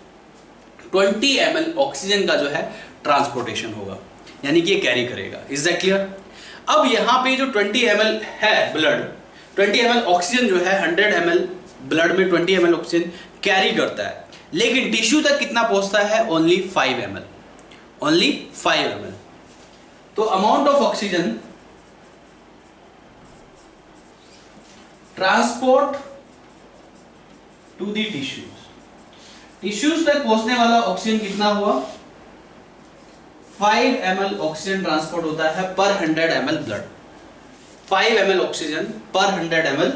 20 ml ऑक्सीजन का जो है ट्रांसपोर्टेशन होगा, यानी कि ये कैरी करेगा। Is that clear? अब यहां पे जो 20 ml है ब्लड, 20 ml ऑक्सीजन जो है 100 ml ब्लड में 20 ml ऑक्सीजन कैरी करता है, लेकिन टिश्यू तक कितना पहुंचता है? Only 5 ml। Only 5 ml। तो amount of oxygen transport to the tissues तक पहुंचने वाला ऑक्सीजन कितना हुआ? 5 ml ऑक्सीजन ट्रांसपोर्ट होता है पर 100 ml ब्लड। 5 ml ऑक्सीजन पर 100 ml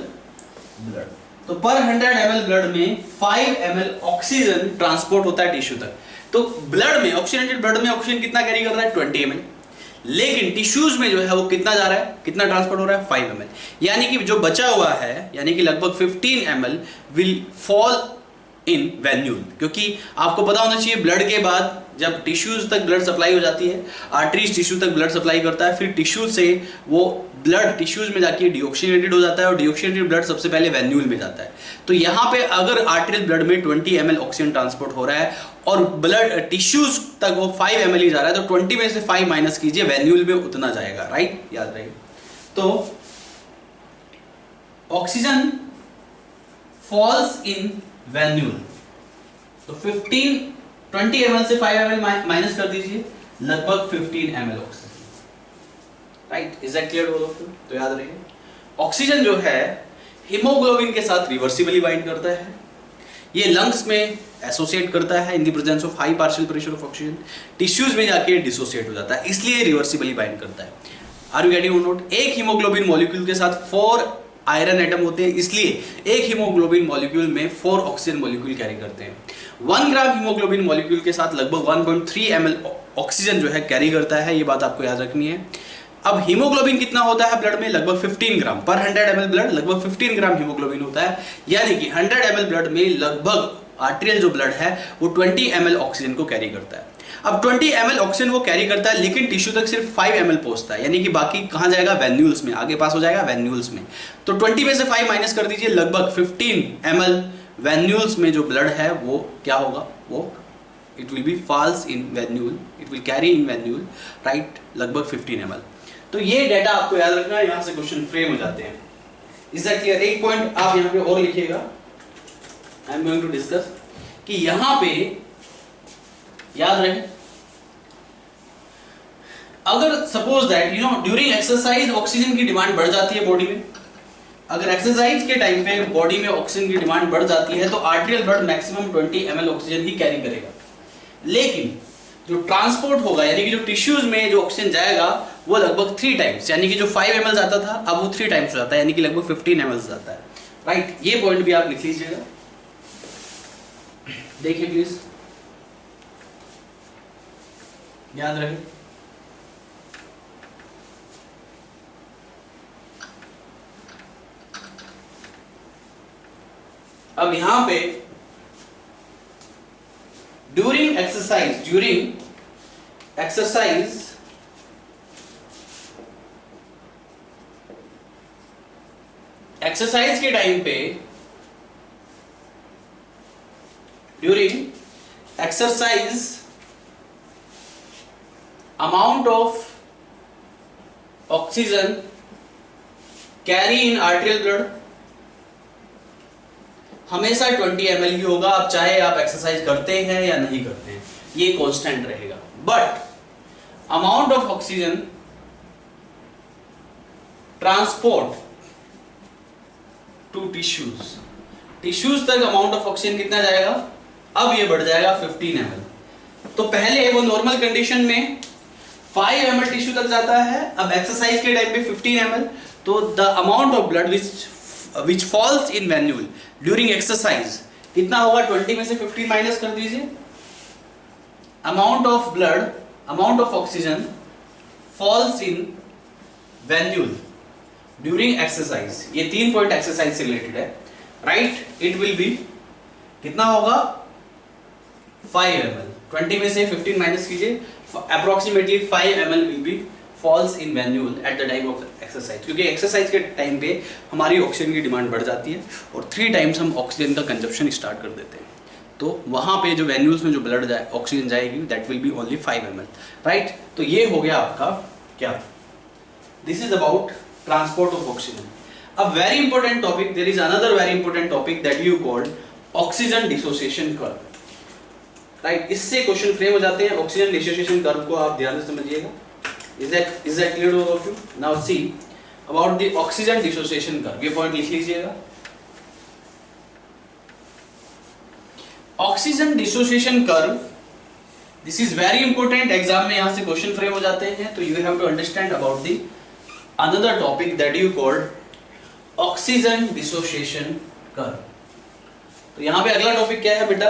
ब्लड। तो पर 100 ml ब्लड में 5 ml ऑक्सीजन ट्रांसपोर्ट होता है टिश्यू तक। तो ब्लड में, ऑक्सीजनेटेड ब्लड में ऑक्सीजन कितना कैरी कर रहा है? 20 ml। लेकिन टिश्यूज में जो है वो कितना जा रहा है, कितना ट्रांसपोर्ट हो रहा है? 5 ml। यानी कि जो बचा हुआ है, यानी कि लगभग 15 ml will fall in venule. क्योंकि आपको पता होना चाहिए ब्लड के बाद जब टिश्यूज तक ब्लड सप्लाई हो जाती है, आर्टरीज टिश्यू तक ब्लड सप्लाई करता है, फिर टिश्यू से वो ब्लड टिश्यूज में जाके डीऑक्सीनेटेड हो जाता है और डीऑक्सीनेटेड ब्लड सबसे पहले वेन्यूल में जाता है। तो यहाँ पे अगर आर्टरियल ब्लड में 20 ml ऑक्सीजन ट्रांसपोर्ट हो रहा है और ब्लड टिश्यूज तक वो 5 ml ही जा रहा है, तो 20 में से 5 माइनस कीजिए, वेन्यूल में उतना जाएगा। राइट, याद रहिए। तो ऑक्सीजन फॉल्स इन वेन्यूल। तो 15 20 ml से 5 ml माइनस कर दीजिए, लगभग 15 ml oxygen. Right, is that clear? तो याद रखिए, ऑक्सीजन जो है हीमोग्लोबिन के साथ रिवर्सिबली बाइंड करता है, ये लंग्स में एसोसिएट करता है इन the presence of high partial pressure of oxygen, tissues में जाके डिसोसिएट हो जाता है, इसलिए रिवर्सिबली बाइंड करता है। Are you getting note? एक हीमोग्लोबिन मॉलिक्यूल के साथ 4 आयरन एटम होते हैं, इसलिए एक हीमोग्लोबिन मॉलिक्यूल में 4 ऑक्सीजन मॉलिक्यूल कैरी करते हैं। 1 ग्राम हीमोग्लोबिन मॉलिक्यूल के साथ लगभग 1.3 ml ऑक्सीजन जो है कैरी करता है, ये बात आपको याद रखनी है। अब हीमोग्लोबिन कितना होता है ब्लड में? लगभग 15 ग्राम पर 100 ml ब्लड, लगभग 15 ग्राम हीमोग्लोबिन होता है, यानी कि 100 ml ब्लड में लगभग आर्टेरियल जो ब्लड है वो 20 ml ऑक्सीजन को कैरी करता है। अब 20 ml ऑक्सीजन वो कैरी करता है, लेकिन टिश्यू तक सिर्फ 5 ml पहुंचता है, यानी कि बाकी कहां जाएगा? वेन्यूल्स में, आगे पास हो जाएगा वेन्यूल्स में। तो 20 में से 5 माइनस कर दीजिए, लगभग 15 ml वेन्यूल्स में जो ब्लड है वो क्या होगा? वो it will be falls in venule, it will carry in venule, right, लगभग 15 ml। तो ये डेटा आपको याद रखना है, यहां से क्वेश्चन फ्रेम हो जाते हैं। Is that clear? एक पॉइंट आप यहां पे और लिखिएगा, I am going to discuss, कि यहां पे याद रहे, अगर suppose that you know during exercise oxygen की डिमांड बढ़ जाती है बॉडी में, अगर एक्सरसाइज के टाइम पे बॉडी में ऑक्सीजन की डिमांड बढ़ जाती है तो arterial blood maximum 20 ml oxygen ही कैरी करेगा, लेकिन जो ट्रांसपोर्ट होगा यानी कि जो टिश्यूज में जो ऑक्सीजन जाएगा वो लगभग 3 टाइम्स, यानी कि जो 5 ml जाता था अब वो 3 टाइम्स हो जाता है, यानी कि लगभग 15 ml जाता है। राइट, ये पॉइंट भी आप लिख लीजिएगा, देखिए प्लीज, याद रहे। अब यहां पे ड्यूरिंग एक्सरसाइज एक्सरसाइज के टाइम पे, during exercise amount of oxygen carry in arterial blood हमेशा 20 ml ही होगा, अब चाहे आप एक्सरसाइज करते हैं या नहीं करते हैं, ये कांस्टेंट रहेगा। But amount of oxygen transport to tissues तक अमाउंट ऑफ ऑक्सीजन कितना जाएगा? अब ये बढ़ जाएगा 15 ml। तो पहले वो नॉर्मल कंडीशन में 5 ml टिश्यू तक जाता है, अब एक्सरसाइज के टाइम पे 15 ml, तो the amount of blood which falls in venule during exercise कितना होगा? 20 में से 15 माइनस कर दीजिए, amount of oxygen falls in venule during exercise, ये 3 पॉइंट एक्सरसाइज से रिलेटेड है, राइट। इट विल बी कितना होगा? 5 ml, 20 में से 15 माइनस कीजिए, approximately 5 ml will be falls in venule eight the time of exercise, क्योंकि एक्सरसाइज के टाइम पे हमारी ऑक्सीजन की डिमांड बढ़ जाती है और 3 टाइम्स हम ऑक्सीजन का कंजप्शन स्टार्ट कर देते हैं, तो वहाँ पे जो वेन्यूल्स में जो ब्लड ऑक्सीजन जाएगी that will be only 5 ml, right. तो ये हो गया आपका क्या? This is about transport of oxygen. अब very important topic, there is another very important topic that you called oxygen dissociation curve, right. इससे क्वेश्चन फ्रेम हो जाते हैं। ऑक्सीजन डिसोसिएशन कर्व को आप ध्यान से समझिएगा। Is that clear to all of you? Now see about the oxygen dissociation curve. ये पॉइंट लिख लीजिएगा। Oxygen dissociation curve, this is very important, exam में यहां से क्वेश्चन फ्रेम हो जाते हैं, तो you have to understand about the another topic that you called oxygen dissociation curve. तो यहां पे अगला टॉपिक क्या है बेटा?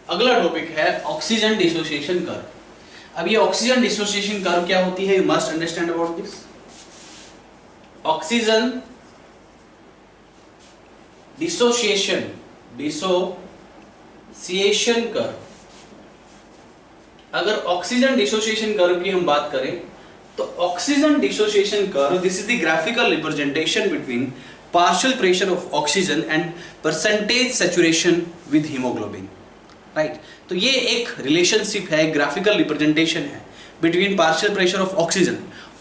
अगला टॉपिक है ऑक्सीजन डिसोसिएशन कर्व। अब ये ऑक्सीजन डिसोसिएशन कर्व क्या होती है? You must understand about this. Oxygen dissociation curve, अगर ऑक्सीजन डिसोसिएशन कर्व की हम बात करें तो oxygen dissociation curve, this is the graphical representation between partial pressure of oxygen and percentage saturation with haemoglobin, right. तो ये एक रिलेशनशिप है, ग्राफिकल रिप्रेजेंटेशन है between partial pressure of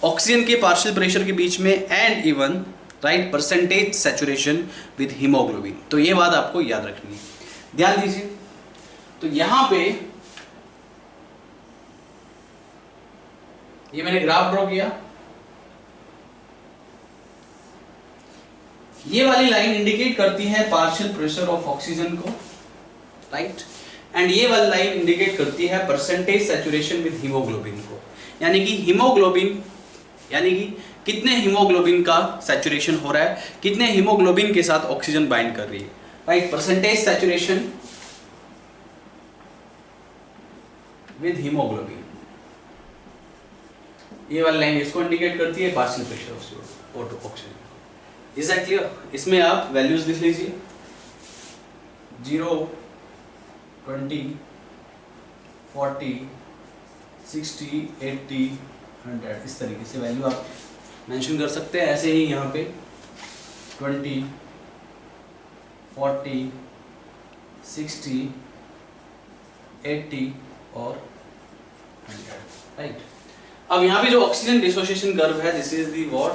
oxygen के पार्शियल प्रेशर के बीच में and even right percentage saturation with haemoglobin. तो ये बात आपको याद रखनी है, ध्यान दीजिए। तो यहां पे ये मैंने ग्राफ ड्रॉ किया, ये वाली लाइन इंडिकेट करती है पार्शियल प्रेशर ऑफ ऑक्सीजन को, राइट, एंड ये वाली लाइन इंडिकेट करती है परसेंटेज सैचुरेशन विद हीमोग्लोबिन को, यानी कि हीमोग्लोबिन, यानी कि कितने हीमोग्लोबिन का सैचुरेशन हो रहा है, कितने हीमोग्लोबिन के साथ ऑक्सीजन बाइंड कर रही है, right, percentage saturation with haemoglobin, ये वाली लाइन इसको इंडिकेट करती है partial pressure of oxygen. Is that clear? इसमें आप वैल्यूज लिख लीजिए, 0, 20, 40, 60, 80, 100, इस तरीके से वैल्यू आप मेंशन कर सकते हैं। ऐसे ही यहाँ पे 20, 40, 60, 80 और 100, राइट। अब यहाँ पे जो ऑक्सीजन डिसोसिएशन कर्व है, this is the what,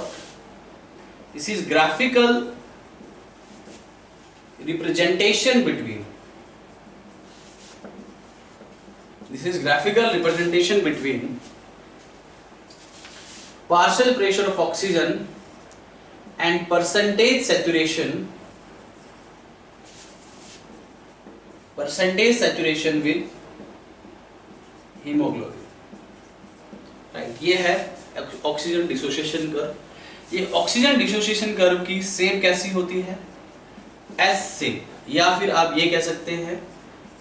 this is graphical representation between, this is graphical representation between partial pressure of oxygen and percentage saturation with hemoglobin, right? ये है ऑक्सीजन डिसोसिएशन कर्व। ये ऑक्सीजन डिसोसिएशन कर्व की शेप कैसी होती है? एस शेप, या फिर आप ये कह सकते हैं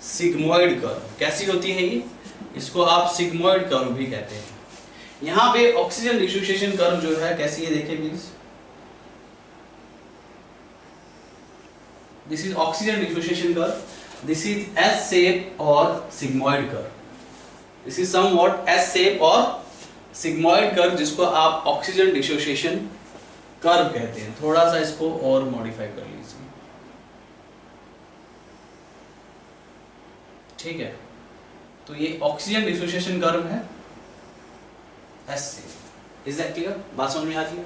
सिग्मोइड कर्व। कैसी होती है ये? इसको आप सिग्मोइड कर्व भी कहते हैं। यहाँ पे ऑक्सीजन डिसोसिएशन कर्व जो है कैसी है, देखिए please, this is oxygen dissociation curve, this is S shape और sigmoid curve, this is somewhat S shape और सिग्मोइड कर्व, जिसको आप ऑक्सीजन डिसोसिएशन कर्व कहते हैं। थोड़ा सा इसको और मॉडिफाई कर लीजिए, ठीक है। तो ये ऑक्सीजन डिसोसिएशन कर्व है एस से। Is that clear? बात समझ में आती है?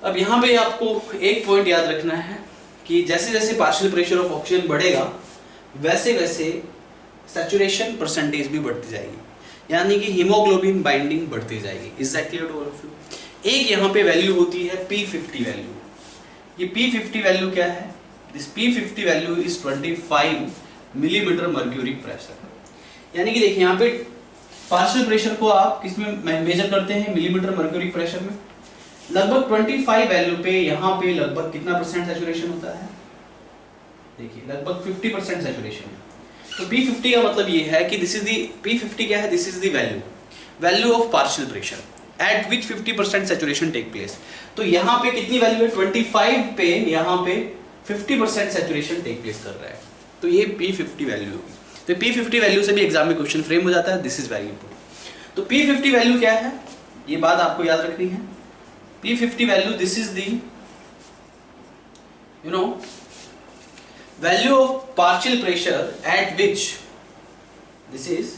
अब यहाँ पे आपको एक पॉइंट याद रखना है कि जैसे जैसे पार्शियल प्रेशर ऑफ ऑक्सीजन बढ़ेगा वैसे वैसे सैचुरेशन परसेंटेज भी बढ़ती जाएगी, यानी कि हीमोग्लोबिन बाइंडिंग बढ़ती जाएगी। Is that clear to all of you? एक यहाँ पे वैल्यू होती है P50 वैल्यू। ये P50 वैल्यू क्या है? This P50 value is 25 millimetre mercury pressure, यानी कि देखिए यहाँ पे पार्शियल प्रेशर को आप किस में मेजर करते हैं? मिलीमीटर मर्क्यूरी प्रेशर में। लगभग 25 वैल्यू पे यहाँ पे लगभग कितना परसेंट सैचुरेशन होता है? देखिए लगभग 50% सैचुरेशन है। तो P50 का मतलब ये है कि दिस इज दी P50 क्या है? This is the value of partial pressure at which 50% saturation take place. तो यहाँ पे कितनी वैल्यू है? 25 पे यहाँ पे 50% सैचुरेशन टेक प्लेस कर रहा है, तो ये P50 वैल्यू होगी। तो P50 वैल्यू से भी एग्जाम में क्वेश्चन फ्रेम हो जाता है। This is very important. तो P50 वैल्यू क्या है, ये बात आपको याद रखनी है। P50 value, this is the value of partial pressure at which, this is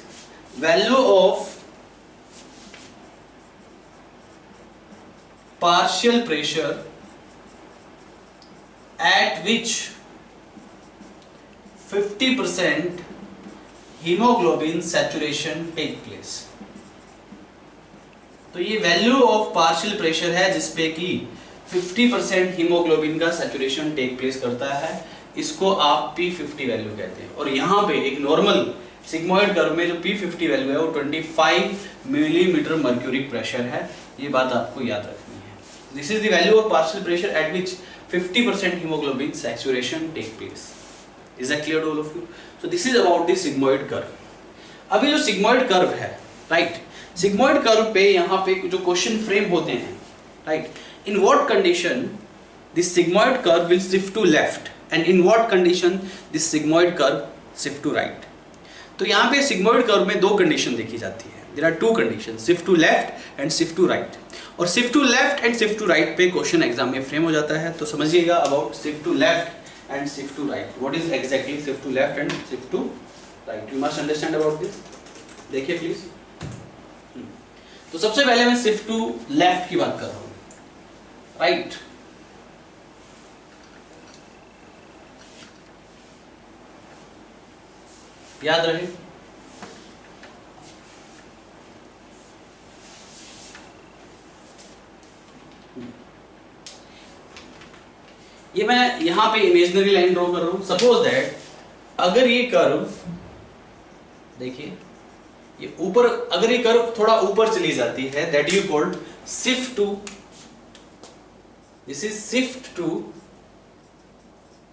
value of partial pressure at which 50% hemoglobin saturation take place। तो ये वैल्यू ऑफ पार्शियल प्रेशर है जिसपे कि 50% हीमोग्लोबिन का सैचुरेशन टेक प्लेस करता है, इसको आप P50 वैल्यू कहते हैं। और यहाँ पे एक नॉर्मल सिग्मोइड कर्व में जो P50 वैल्यू है वो 25 मिलीमीटर मर्क्यूरी प्रेशर है। ये बात आपको याद रखनी है। This is the value of partial pressure at which 50% haemoglobin saturation take place. Is that clear to all of you? So this is about the sigmoid curve. अभी जो सिग्मोइड कर्व है, राइट, सिग्मोइड कर्व पे यहाँ पे जो क्वेश्चन फ्रेम होते हैं, right, in what condition this sigmoid curve will shift to left and in what condition this sigmoid curve shift to right। तो यहाँ पे sigmoid curve में दो कंडीशन देखी जाती है। there are two conditions, shift to left and shift to right। और shift to left and shift to right पे क्वेश्चन एग्जाम में फ्रेम हो जाता है। तो समझिएगा about shift to left and shift to right, what is exactly shift to left and shift to right, you must understand about this। देखिए प्लीज। तो सबसे पहले मैं shift to left की बात कर रहा हूँ, राइट। याद रहे। ये मैं यहां पे इमेजिनरी लाइन ड्रॉ कर रहा हूं। सपोज दैट अगर ये कर्व, देखिए ये ऊपर, अगर ये कर्व थोड़ा ऊपर चली जाती है, that you called shift to, this is shift to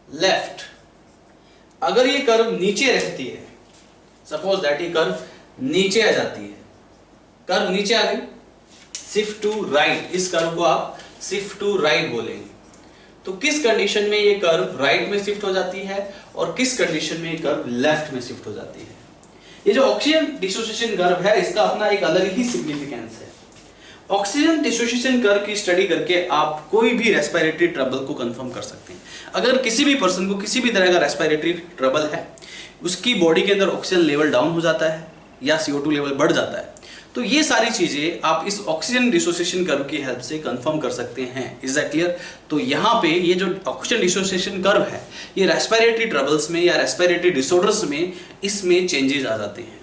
left. अगर ये कर्व नीचे रहती है, सपोज दैट ये कर्व नीचे आ जाती है, कर्व नीचे आ गई, शिफ्ट टू राइट, इस कर्व को आप शिफ्ट टू राइट बोलेंगे। तो किस कंडीशन में ये कर्व राइट में शिफ्ट हो जाती है और किस कंडीशन में ये कर्व लेफ्ट में शिफ्ट हो जाती है? ये जो ऑक्सीजन डिसोसिएशन कर्व है, इसका अपना एक अलग ही सिग्निफिकेंस है। ऑक्सीजन डिसोसिएशन कर्व की स्टडी करके आप कोई भी रेस्पिरेटरी ट्रबल को कंफर्म कर सकते हैं। अगर किसी भी पर्सन को किसी भी तरह का रेस्पिरेटरी ट्रबल है, उसकी बॉडी के अंदर ऑक्सीजन लेवल डाउन हो जाता है या CO2 लेवल बढ़ जाता है, तो ये सारी चीजें आप इस ऑक्सीजन डिसोसिएशन कर्व की हेल्प से कंफर्म कर सकते हैं। Is that clear? तो यहाँ पे ये जो ऑक्सीजन डिसोसिएशन कर्व है, ये रेस्पिरेटरी ट्रबल्स में या रेस्पिरेटरी डिसऑर्डर्स में इसमें चेंजेस आ जाते हैं।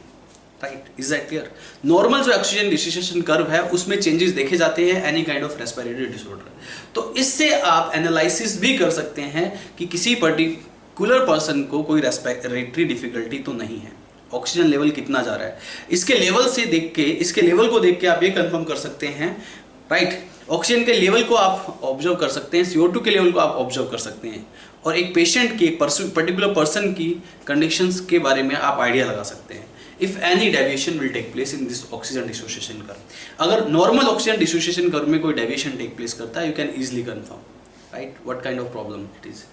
Right, is that clear? Normal जो ऑक्सीजन डिसोसिएशन कर्व है उसमें चेंजेस देखे जाते हैं any kind of respiratory disorder. तो इससे आप एनालिसिस भी कर सकते हैं कि किसी पर्टिकुलर पर्सन को कोई रेस्पिरेटरी डिफिकल्टी तो नहीं है, ऑक्सीजन लेवल कितना जा रहा है, इसके लेवल से देख के, इसके लेवल को देख के आप ये कंफर्म कर सकते हैं। राइट, ऑक्सीजन के लेवल को आप ऑब्जर्व कर सकते हैं, CO2 के लेवल को आप ऑब्जर्व कर सकते हैं, और एक पेशेंट की, एक पर्टिकुलर पर्सन की कंडीशंस के बारे में आप आइडिया लगा सकते हैं। If any deviation will take place in this oxygen dissociation curve, अगर नॉर्मल ऑक्सीजन डिसोसिएशन कर्व में कोई डेविएशन टेक प्लेस करता है, you can easily confirm right what kind of problem it is.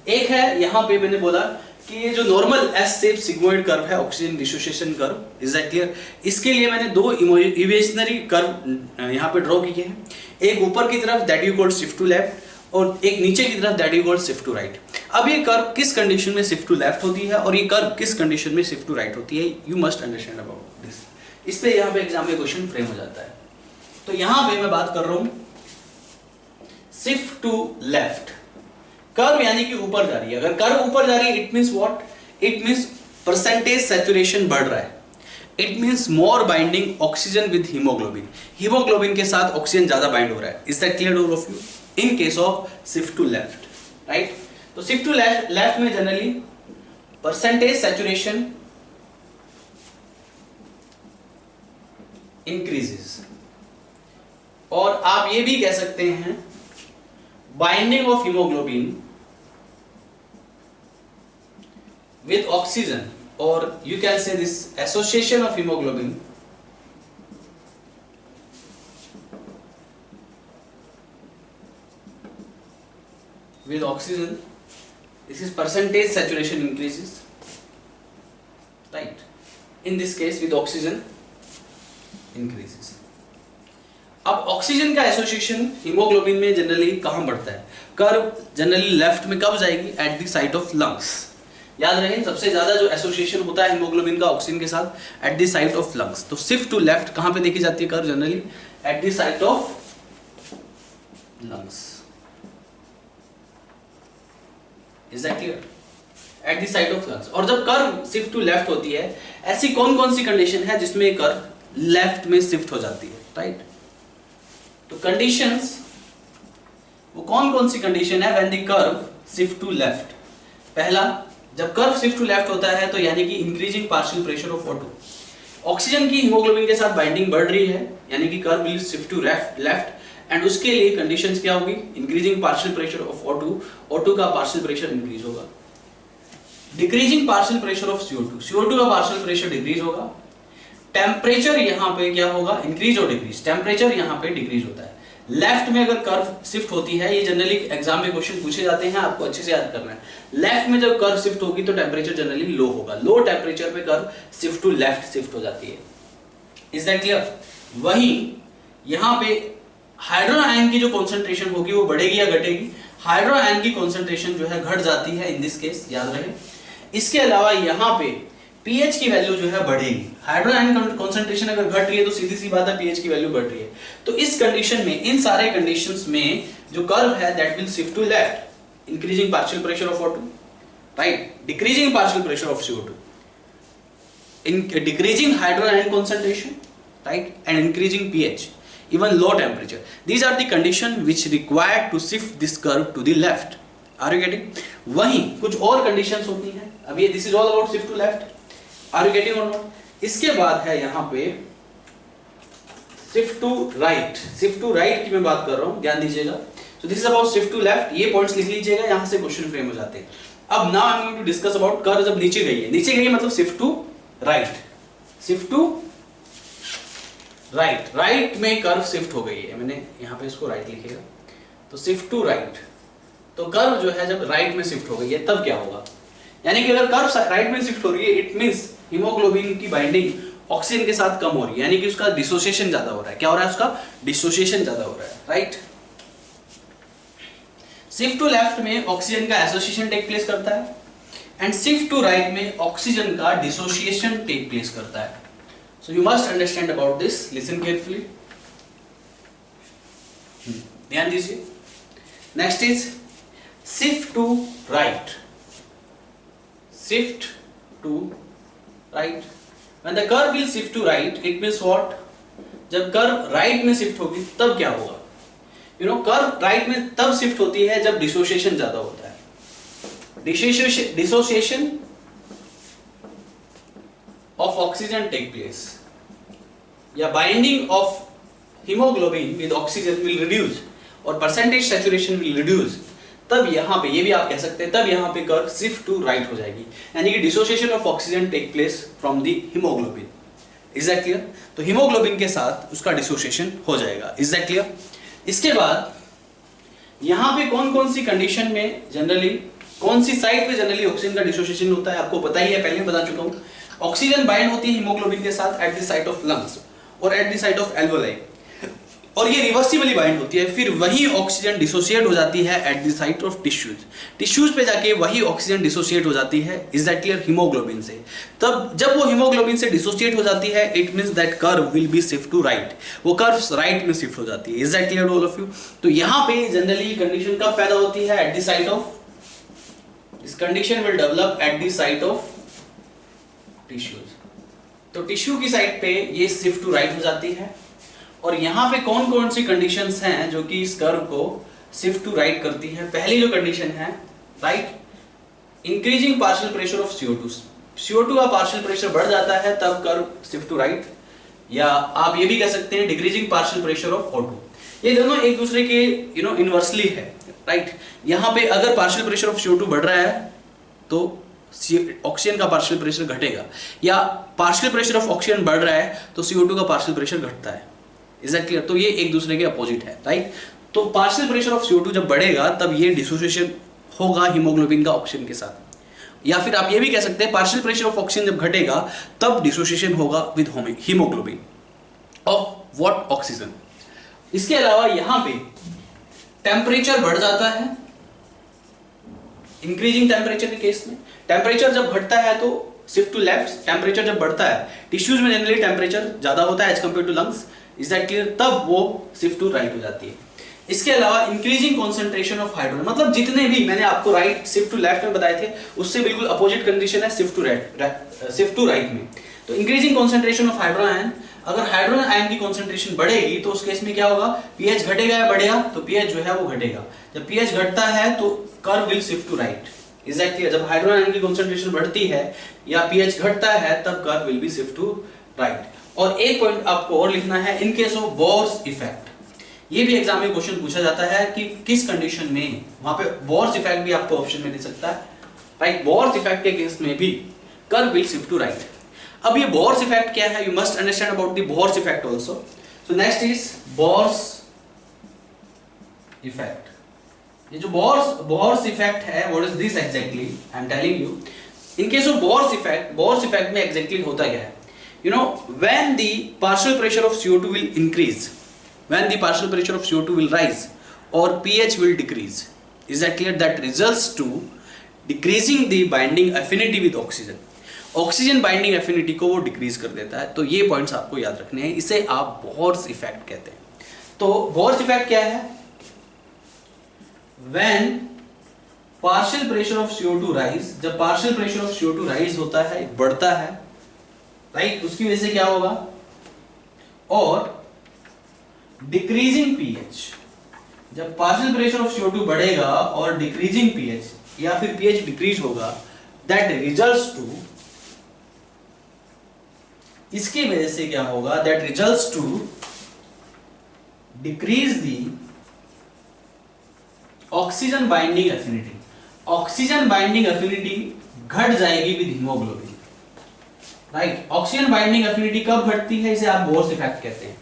एक है यहाँ पे मैंने बोला कि ये जो normal S shape sigmoid curve है, oxygen dissociation curve, is that clear? इसके लिए मैंने दो इमेजिनरी कर्व यहाँ पे ड्रॉ किए हैं, एक ऊपर की तरफ that you called shift to left, और एक नीचे की तरफ that you called shift to right. अब ये कर्व किस कंडीशन में शिफ्ट टू लेफ्ट होती है और ये कर्व किस कंडीशन में शिफ्ट टू राइट होती है, you must understand about this. इस पे यहाँ पे एग्जाम में क्वेश्चन फ्रेम हो जाता है। तो यहाँ पे मैं बात कर रहा हूँ शिफ्ट टू लेफ्ट, कर्व यानी कि ऊपर जा रही है। अगर कर्व ऊपर जा रही है, it means what? It means percentage saturation बढ़ रहा है, it means more binding oxygen with haemoglobin, haemoglobin के साथ ऑक्सीजन ज्यादा बाइंड हो रहा है। Is that clear all of you? In case of shift to left, right? तो शिफ्ट टू लेफ्ट में जनरली परसेंटेज सैचुरेशन इंक्रीजेस, और आप ये भी कह सकते हैं binding of haemoglobin with oxygen, or you can say this association of hemoglobin with oxygen, this is percentage saturation increases, right? In this case with oxygen increases. अब ऑक्सीजन का एसोसिएशन हीमोग्लोबिन में जनरली कहां बढ़ता है? कर्व जनरली लेफ्ट में कब जाएगी? Eight the site of lungs. याद रहे, सबसे ज्यादा जो एसोसिएशन होता है हीमोग्लोबिन का ऑक्सीजन के साथ at the site of lungs. तो शिफ्ट टू लेफ्ट कहां पे देखी जाती है curve? Generally eight the site of lungs. Is that clear? Eight the site of lungs. और जब कर्व शिफ्ट टू लेफ्ट होती है, ऐसी कौन कौन सी कंडीशन है जिसमें कर्व लेफ्ट में शिफ्ट हो जाती है? राइट, तो कंडीशंस वो कौन कौन सी कंडीशन है when the curve shift to left? पहला, जब कर्व शिफ्ट टू लेफ्ट होता है तो यानी कि increasing partial pressure of O2, oxygen की हीमोग्लोबिन के साथ बाइंडिंग बढ़ रही है, यानी कि curve will shift to left, and उसके लिए कंडीशंस क्या होगी? Increasing partial pressure of O2 का पार्शियल प्रेशर इंक्रीज होगा, decreasing partial pressure of CO2 का पार्शियल प्रेशर डिक्रीज होगा, टेम्परेचर यहाँ पे क्या होगा? इंक्रीज और डिक्रीज, टेम्परेचर यहाँ पे डिक्रीज होता है। लेफ्ट में अगर कर्व शिफ्ट होती है, ये जनरली एग्जाम में क्वेश्चन पूछे जाते हैं, आपको अच्छे से याद करना है। लेफ्ट में जब कर्व शिफ्ट होगी तो टेम्परेचर जनरली लो होगा, लो टेम्परेचर पे curve shift to left shift हो जाती है। Is that clear? वहीं यहाँ पे हाइड्रोजन आयन की जो कॉन्सेंट्रेशन होगी वो बढ़ेगी या घटेगी? हाइड्रोजन आयन की कॉन्सेंट्रेशन जो है घट जाती है इन दिस केस, याद रहे। इसके अलावा यहाँ पे पीएच की वैल्यू जो है बढ़ेगी। हाइड्रोजन आयन कॉन्सेंट्रेशन अगर घट रही है तो सीधी सी बात है पीएच की वैल्यू बढ़ रही है। तो इस कंडीशन में, इन सारे कंडीशंस में जो कर्व है that will shift to left, increasing partial pressure of O2, right, decreasing partial pressure of CO2, in decreasing hydrogen ion concentration, right, and increasing pH, even low temperature. These are the condition which required to shift this curve to the left. Are you getting? वहीं कुछ और conditions होती हैं. अब ये this is all about shift to left. Are you getting or not? इसके बाद है यहाँ पे shift to right. Shift to right की मैं बात कर रहा हूँ, ध्यान दीजिएगा. So this is about shift to left. ये points लिख लीजिएगा, यहाँ से question frame हो जाते हैं. अब now I'm going to discuss about curve जब नीचे गई है. नीचे गई है मतलब shift to right. Shift to right. Right में curve shift हो गई है. मैंने यहाँ पे इसको right लिखेगा. तो shift to right. तो कर्व जो है जब राइट में शिफ्ट हो गई है तब क्या होगा? यानी कि अगर कर्व राइट में शिफ्ट हो रही है, इट मींस हीमोग्लोबिन की बाइंडिंग ऑक्सीजन के साथ कम हो रही है, यानी कि उसका डिसोसिएशन ज्यादा हो रहा है. क्या हो रहा है? उसका डिसोसिएशन ज्यादा हो रहा है, राइट. शिफ्ट टू लेफ्ट में ऑक्सीजन का एसोसिएशन टेक प्लेस करता है एंड शिफ्ट टू राइट में ऑक्सीजन का डिसोसिएशन टेक प्लेस करता है. So you must understand about this. Listen carefully, ध्यान दीजिए. Next is shift to right. Shift to right. When the curve will shift to right, it means what? जब कर्व राइट में शिफ्ट होगी तब क्या होगा? यू नो, कर्व राइट में तब शिफ्ट होती है जब डिसोसिएशन ज्यादा होता है. Dissociation of oxygen take place या binding of haemoglobin with oxygen will reduce और परसेंटेज सैचुरेशन विल रिड्यूस. तब यहाँ पे ये भी आप कह सकते हैं, तब यहाँ पे कर्व शिफ्ट टू राइट हो जाएगी, यानी कि dissociation of oxygen take place from the haemoglobin. Is that clear? तो हीमोग्लोबिन के साथ उसका डिसोसिएशन हो जाएगा. Is that clear? इसके बाद यहाँ पे कौन कौन सी कंडीशन में जनरली, कौन सी साइड पे जनरली ऑक्सीजन का डिसोसिएशन होता है आपको पता ही है, पहले बता चुका हूँ. ऑक्सीजन बाइंड होती है हीमोग्लोबिन के साथ at the site of lungs और at the site of alveoli, और ये रिवर्सिबली बाइंड होती है. फिर वही ऑक्सीजन डिसोसिएट हो जाती है at the site of tissues. Tissues पे जाके वही ऑक्सीजन डिसोसिएट हो जाती है. Is that clear? हीमोग्लोबिन से. तब जब वो हीमोग्लोबिन से डिसोसिएट हो जाती है, it means that curve will be shift to right. वो कर्व राइट में शिफ्ट हो जाती है. Is that clear all of you? तो यहाँ पे जनरली कंडीशन कब पैदा होती है? At the site of, this condition will develop at the site of tissues. तो टिश्यू की साइड पे ये शिफ्ट टू राइट हो जाती है. और यहाँ पे कौन कौन सी कंडीशंस हैं जो कि इस कर्व को शिफ्ट टू राइट करती है? पहली जो कंडीशन है, right, increasing partial pressure of CO2. CO2 का पार्शियल प्रेशर बढ़ जाता है तब कर्व शिफ्ट टू राइट, या आप ये भी कह सकते हैं decreasing partial pressure of O2. ये दोनों एक दूसरे के इनवर्सली है, राइट. यहाँ पे अगर पार्शियल प्रेशर ऑफ CO2 बढ़ रहा है तो ऑक्सीजन का पार्शियल प्रेशर घटेगा, या पार्शियल प्रेशर ऑफ ऑक्सीजन बढ़ रहा है तो CO2 का पार्शियल प्रेशर घटता है. Is that clear? तो ये एक दूसरे के अपोजिट है, राइट. तो पार्शियल प्रेशर ऑफ CO2 जब बढ़ेगा तब ये डिसोसिएशन होगा हीमोग्लोबिन का ऑक्सीजन के साथ, या फिर आप ये भी कह सकते हैं पार्शियल प्रेशर ऑफ ऑक्सीजन जब घटेगा तब डिसोसिएशन होगा with haemoglobin of what? Oxygen. इसके अलावा यहाँ पे टेम्परेचर बढ़ जाता है इंक्रीजिंग टेम्परेचर के केस में. टेम्परेचर जब घटता है तो शिफ्ट टू लेफ्ट. टेम्परेचर जब बढ़ता है, टिश्यूज में जनरली टेम्परेचर ज्यादा होता है as compare to lungs. Is that clear? तब वो शिफ्ट टू राइट हो जाती है. इसके अलावा इंक्रीजिंग कॉन्सेंट्रेशन ऑफ हाइड्रोजन, मतलब जितने भी मैंने आपको राइट शिफ्ट टू लेफ्ट में बताए थे उससे बिल्कुल अपोजिट कंडीशन है शिफ्ट टू राइट में. तो increasing concentration of hydrogen ion, अगर हाइड्रोजन आयन की कॉन्सेंट्रेशन बढ़ेगी तो उस केस में क्या होगा? पीएच घटेगा या बढ़ेगा? तो पीएच जो है वो घटेगा. जब पीएच घटता है तो curve will shift to right. Is that clear? जब हाइड्रोजन आयन की कॉन्सेंट्रेशन बढ़ती है या पीएच घटता है तब curve will be shift to right. और एक पॉइंट आपको और लिखना है, in case of Bohr's effect. ये भी एग्जाम में क्वेश्चन पूछा जाता है कि किस कंडीशन में, वहां पे बोर्स इफेक्ट भी आपको ऑप्शन में दे सकता है, राइट. बोर्स इफेक्ट के केस में भी curve will shift to right. अब ये बोर्स इफेक्ट क्या है? You must understand about the Bohr's effect also. So next is Bohr's effect. ये जो बोर्स इफेक्ट है, what is this exactly? I am telling you. In case of Bohr's effect में एग्जैक्टली होता क्या है? You know, when the partial pressure of CO2 will increase, when the partial pressure of CO2 will rise or pH will decrease, is that clear? That results to decreasing the binding affinity with oxygen. Oxygen binding affinity को वो डिक्रीज कर देता है. तो ये पॉइंट्स आपको याद रखने हैं. इसे आप बोर्स इफेक्ट कहते हैं. तो बोर्स इफेक्ट क्या है? When partial pressure of CO2 rise, जब partial pressure of CO2 rise होता है, बढ़ता है, राइट, उसकी वजह से क्या होगा, और डिक्रीजिंग पीएच, जब पार्शियल प्रेशर ऑफ CO2 बढ़ेगा और डिक्रीजिंग पीएच या फिर पीएच डिक्रीज होगा, दैट रिजल्ट्स टू, इसकी वजह से क्या होगा, that results to decrease the oxygen binding affinity. Oxygen binding affinity घट जाएगी with haemoglobin, right. Oxygen binding affinity कब घटती है, इसे आप बोर्स इफेक्ट कहते हैं।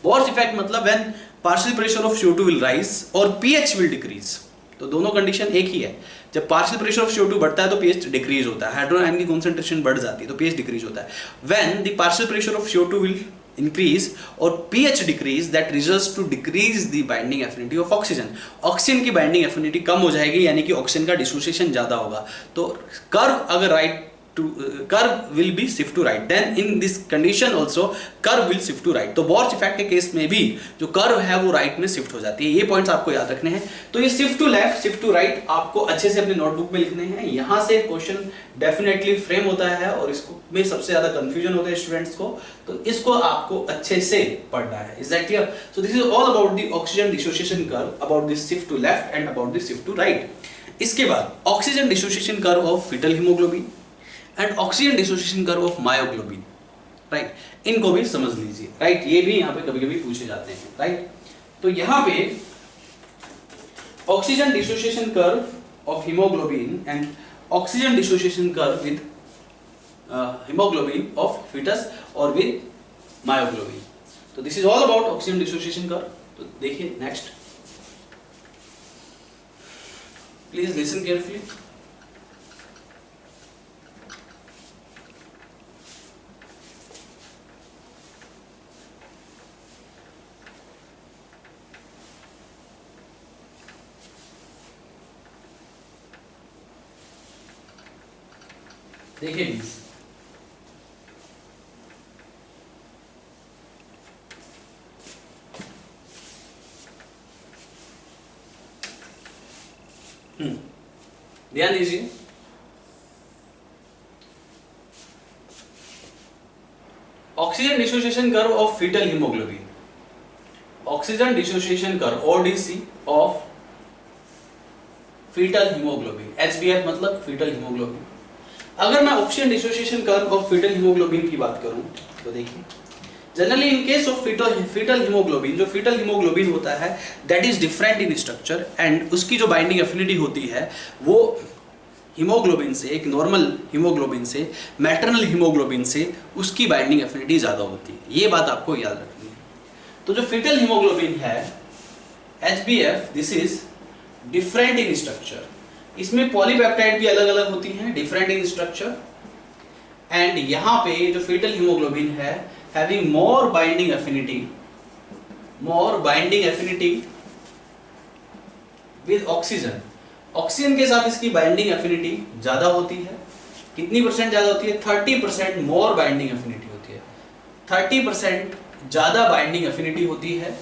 बोर्स इफेक्ट मतलब when partial pressure of CO2 will rise और पीएच विल डिक्रीज। तो दोनों कंडीशन एक ही है, जब पार्शियल प्रेशर ऑफ CO2 बढ़ता है तो पीएच डिक्रीज होता है, हाइड्रोजन आयन की कंसंट्रेशन बढ़ जाती है तो पीएच डिक्रीज होता है। When the partial pressure of CO2 will increase और pH decrease, that results to decrease the binding affinity of oxygen. Oxygen की बाइंडिंग एफिनिटी कम हो जाएगी, यानी कि ऑक्सीजन का डिसोसिएशन ज्यादा होगा। तो कर्व अगर right curve will be shift to right, then in this condition also curve will shift to right। तो बॉर्च इफेक्ट के केस में भी जो कर्व है वो राइट में शिफ्ट हो जाती है। ये पॉइंट्स आपको याद रखने हैं। तो ये shift to left, shift to right आपको अच्छे से अपने नोटबुक में लिखने हैं। यहाँ से क्वेश्चन डेफिनेटली फ्रेम होता है और इसको में सबसे ज्यादा कंफ्यूजन होता है स्टूडेंट्स को, तो इसको आपको अच्छे से पढ़ना है। Is that clear? So this is all about the oxygen dissociation curve, about the shift to left and about the shift to right. इसके बाद oxygen dissociation curve of foetal haemoglobin and oxygen dissociation curve of myoglobin, right. इनको भी समझ लीजिए, राइट। ये भी यहाँ पे कभी कभी पूछे जाते हैं, राइट। तो यहाँ पे oxygen dissociation curve of haemoglobin and oxygen dissociation curve with haemoglobin of foetus और विद मायोग्लोबिन। तो this is all about oxygen dissociation curve. तो देखिए नेक्स्ट, प्लीज लिसन केयरफुली। देखिए प्लीज, ध्यान दीजिए। Oxygen dissociation curve of foetal haemoglobin, oxygen dissociation curve ODC of foetal haemoglobin, HBF मतलब फीटल हीमोग्लोबिन। अगर मैं oxygen dissociation curve of foetal haemoglobin की बात करूं तो देखिए, generally in case of foetal haemoglobin, जो फीटल हीमोग्लोबिन होता है that is different in structure and उसकी जो बाइंडिंग एफिनिटी होती है वो हीमोग्लोबिन से, एक नॉर्मल हीमोग्लोबिन से, मैटरनल हीमोग्लोबिन से उसकी बाइंडिंग एफिनिटी ज्यादा होती है। ये बात आपको याद रखनी है। तो जो फीटल हीमोग्लोबिन है HBF, this is different in structure. इसमें पॉलीपेप्टाइड भी अलग अलग होती हैं, डिफरेंट इन स्ट्रक्चर। एंड यहाँ पे जो फीटल हीमोग्लोबिन है having more binding affinity with oxygen. Oxygen के साथ इसकी बाइंडिंग एफिनिटी ज्यादा होती है। कितनी परसेंट ज्यादा होती है? 30% मोर बाइंडिंग एफिनिटी होती है। 30% ज्यादा बाइंडिंग एफिनिटी होती है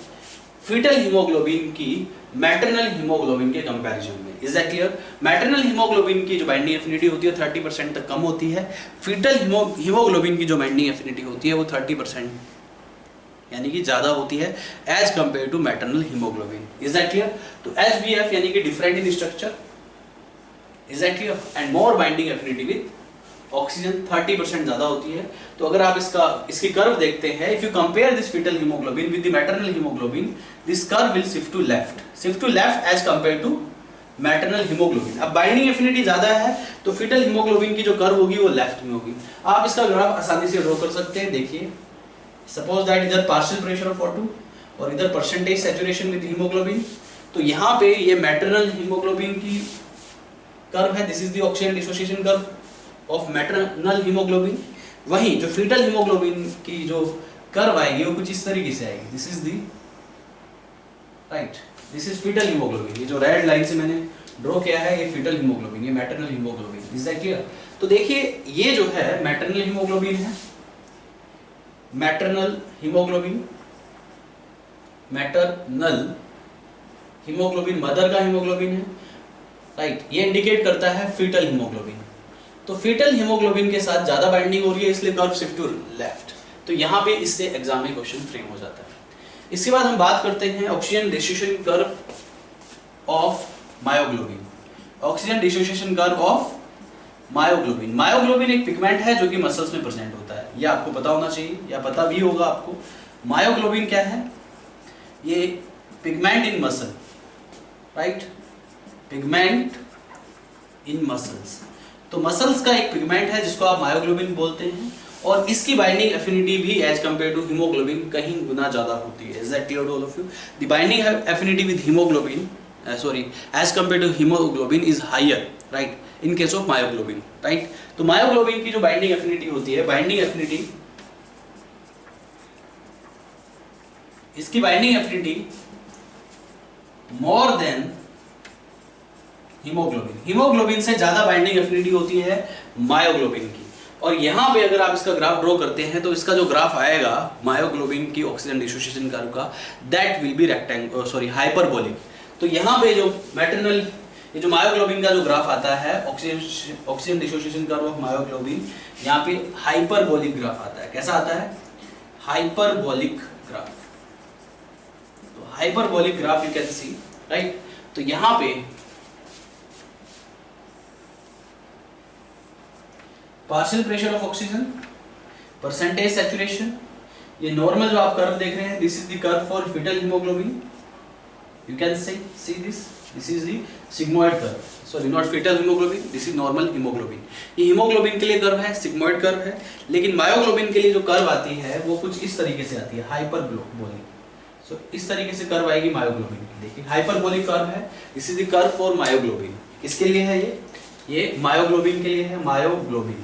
फीटल हीमोग्लोबिन की मैटरनल हीमोग्लोबिन के कंपैरिजन में। Is that clear? Maternal haemoglobin की जो बाइंडिंग एफिनिटी होती है 30% तक कम होती है। फीटल हीमोग्लोबिन की जो बाइंडिंग एफिनिटी होती है वो 30% यानी कि ज्यादा होती है as compare to maternal haemoglobin. Is that clear? तो HBF यानी कि different in structure, is that clear, and more binding affinity with oxygen 30% ज्यादा होती है। तो अगर आप इसकी कर्व देखते हैं, if you compare this foetal haemoglobin with the maternal haemoglobin, this curve will shift to left as compare to maternal haemoglobin. अब बाइंडिंग एफिनिटी ज्यादा है तो फीटल हीमोग्लोबिन की जो कर्व होगी वो लेफ्ट में होगी। आप इसका ग्राफ आसानी से ड्रॉ कर सकते हैं। देखिए, सपोज दैट इधर पार्शियल प्रेशर ऑफ O2 और इधर परसेंटेज सैचुरेशन विद हीमोग्लोबिन। तो यहाँ पे ये मैटरनल हीमोग्लोबिन की कर्व है, this is the oxygen dissociation curve of maternal haemoglobin. वहीं जो फीटल हीमोग्लोबिन की जो कर्व आएगी वो कुछ इस तरीके से आएगी। This is the right, this is foetal haemoglobin. ये जो रेड लाइन से मैंने ड्रॉ किया है ये फीटल हीमोग्लोबिन, ये maternal haemoglobin. Is that clear? तो देखिए ये जो है मैटरनल हीमोग्लोबिन है, मैटरनल हीमोग्लोबिन मदर का हीमोग्लोबिन है, राइट। ये इंडिकेट करता है फीटल हीमोग्लोबिन। तो फीटल हीमोग्लोबिन के साथ ज्यादा बाइंडिंग हो रही है, इसलिए कर्व शिफ्ट टू लेफ्ट। तो यहाँ पे इससे एग्जाम में क्वेश्चन फ्रेम हो जाता है। इसके बाद हम बात करते हैं oxygen dissociation curve of myoglobin. Oxygen dissociation curve of myoglobin. Myoglobin एक पिगमेंट है जो कि मसल्स में प्रेजेंट होता है, ये आपको पता होना चाहिए या पता भी होगा आपको। मायोग्लोबिन क्या है? ये पिगमेंट इन मसल, राइट, पिगमेंट इन मसल्स। तो मसल्स का एक पिगमेंट है जिसको आप मायोग्लोबिन बोलते हैं, और इसकी बाइंडिंग एफिनिटी भी एज कंपेयर टू हीमोग्लोबिन कहीं गुना ज्यादा होती है। Is that clear to all of you? The binding affinity with haemoglobin as compare to haemoglobin is higher, right, in case of myoglobin, right. तो मायोग्लोबिन की जो बाइंडिंग एफिनिटी होती है, बाइंडिंग एफिनिटी, इसकी binding affinity more than haemoglobin. Haemoglobin से ज्यादा बाइंडिंग एफिनिटी होती है मायोग्लोबिन की। और यहां पे अगर आप इसका ग्राफ ड्रॉ करते हैं तो इसका जो ग्राफ आएगा मायोग्लोबिन की ऑक्सीजन डिसोसिएशन कर्व का, दैट विल बी हाइपरबोलिक। तो यहां पे जो मैटरनल, ये जो मायोग्लोबिन का जो ग्राफ आता है, oxygen dissociation curve of myoglobin, यहाँ पे हाइपरबोलिक ग्राफ आता है। कैसा आता है? Hyperbolic graph. तो hyperbolic graph you can see, right. तो यहां पे partial pressure of oxygen, percentage saturation, ये नॉर्मल जो आप कर्व देख रहे हैं, this is the curve for foetal haemoglobin. You can see this is the sigmoid curve, sorry not foetal haemoglobin, this is normal haemoglobin. ये हीमोग्लोबिन के लिए कर्व है, सिग्मोइड कर्व है। लेकिन मायोग्लोबिन के लिए जो कर्व आती है वो कुछ इस तरीके से आती है, हाइपरबोलिक। सो इस तरीके से कर्व आएगी मायोग्लोबिन की। देखिए हाइपरबोलिक कर्व है, this is the curve for myoglobin. किसके लिए है ये मायोग्लोबिन के लिए है, मायोग्लोबिन।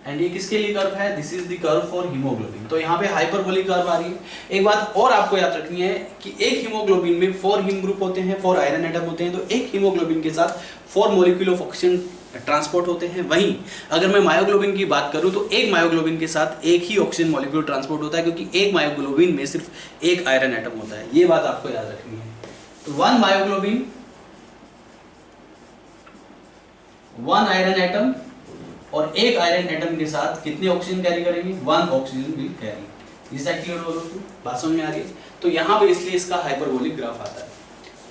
एंड ये किसके लिए कर्व है? This is the curve for haemoglobin. तो यहाँ पे हाइपरबोलिक कर्व आ रही है। एक बात और आपको याद रखनी है कि एक हीमोग्लोबिन में 4 हीम ग्रुप होते हैं, 4 आयरन एटम होते हैं। तो एक हीमोग्लोबिन के साथ 4 मॉलिक्यूल ऑफ ऑक्सीजन ट्रांसपोर्ट होते हैं। वहीं अगर मैं मायोग्लोबिन की बात करूं तो एक मायोग्लोबिन के साथ एक ही ऑक्सीजन मॉलिक्यूल ट्रांसपोर्ट होता है, क्योंकि एक मायोग्लोबिन में सिर्फ एक आयरन एटम होता है। ये बात आपको याद रखनी है। तो 1 मायोग्लोबिन, 1 आयरन एटम, और एक आयरन एटम के साथ कितने ऑक्सीजन कैरी करेंगे? 1 oxygen will carry. Is that clear all of you? बात समझ में आ रही है? तो यहाँ पे इसलिए इसका हाइपरबोलिक ग्राफ आता है।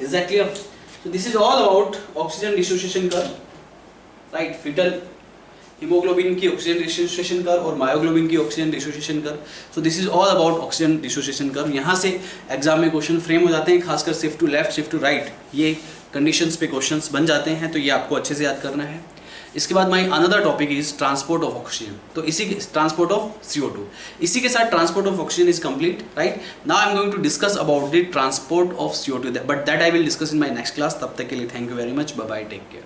Is that clear? So this is all about oxygen dissociation curve, right. Foetal haemoglobin की ऑक्सीजन डिसोसिएशन कर्व और मायोग्लोबिन की oxygen dissociation curve. So this is all about oxygen dissociation curve. यहाँ से एग्जाम में क्वेश्चन फ्रेम हो जाते हैं, खासकर shift to left, shift to right, ये कंडीशंस पे क्वेश्चंस बन जाते हैं। तो ये आपको अच्छे से याद करना है। इसके बाद my another topic is transport of oxygen. तो इसी के ट्रांसपोर्ट ऑफ CO2, इसी के साथ transport of oxygen is complete, right. Now I am going to discuss about the transport of CO2, but that I will discuss in my next class. तब तक के लिए thank you very much, bye bye, take care.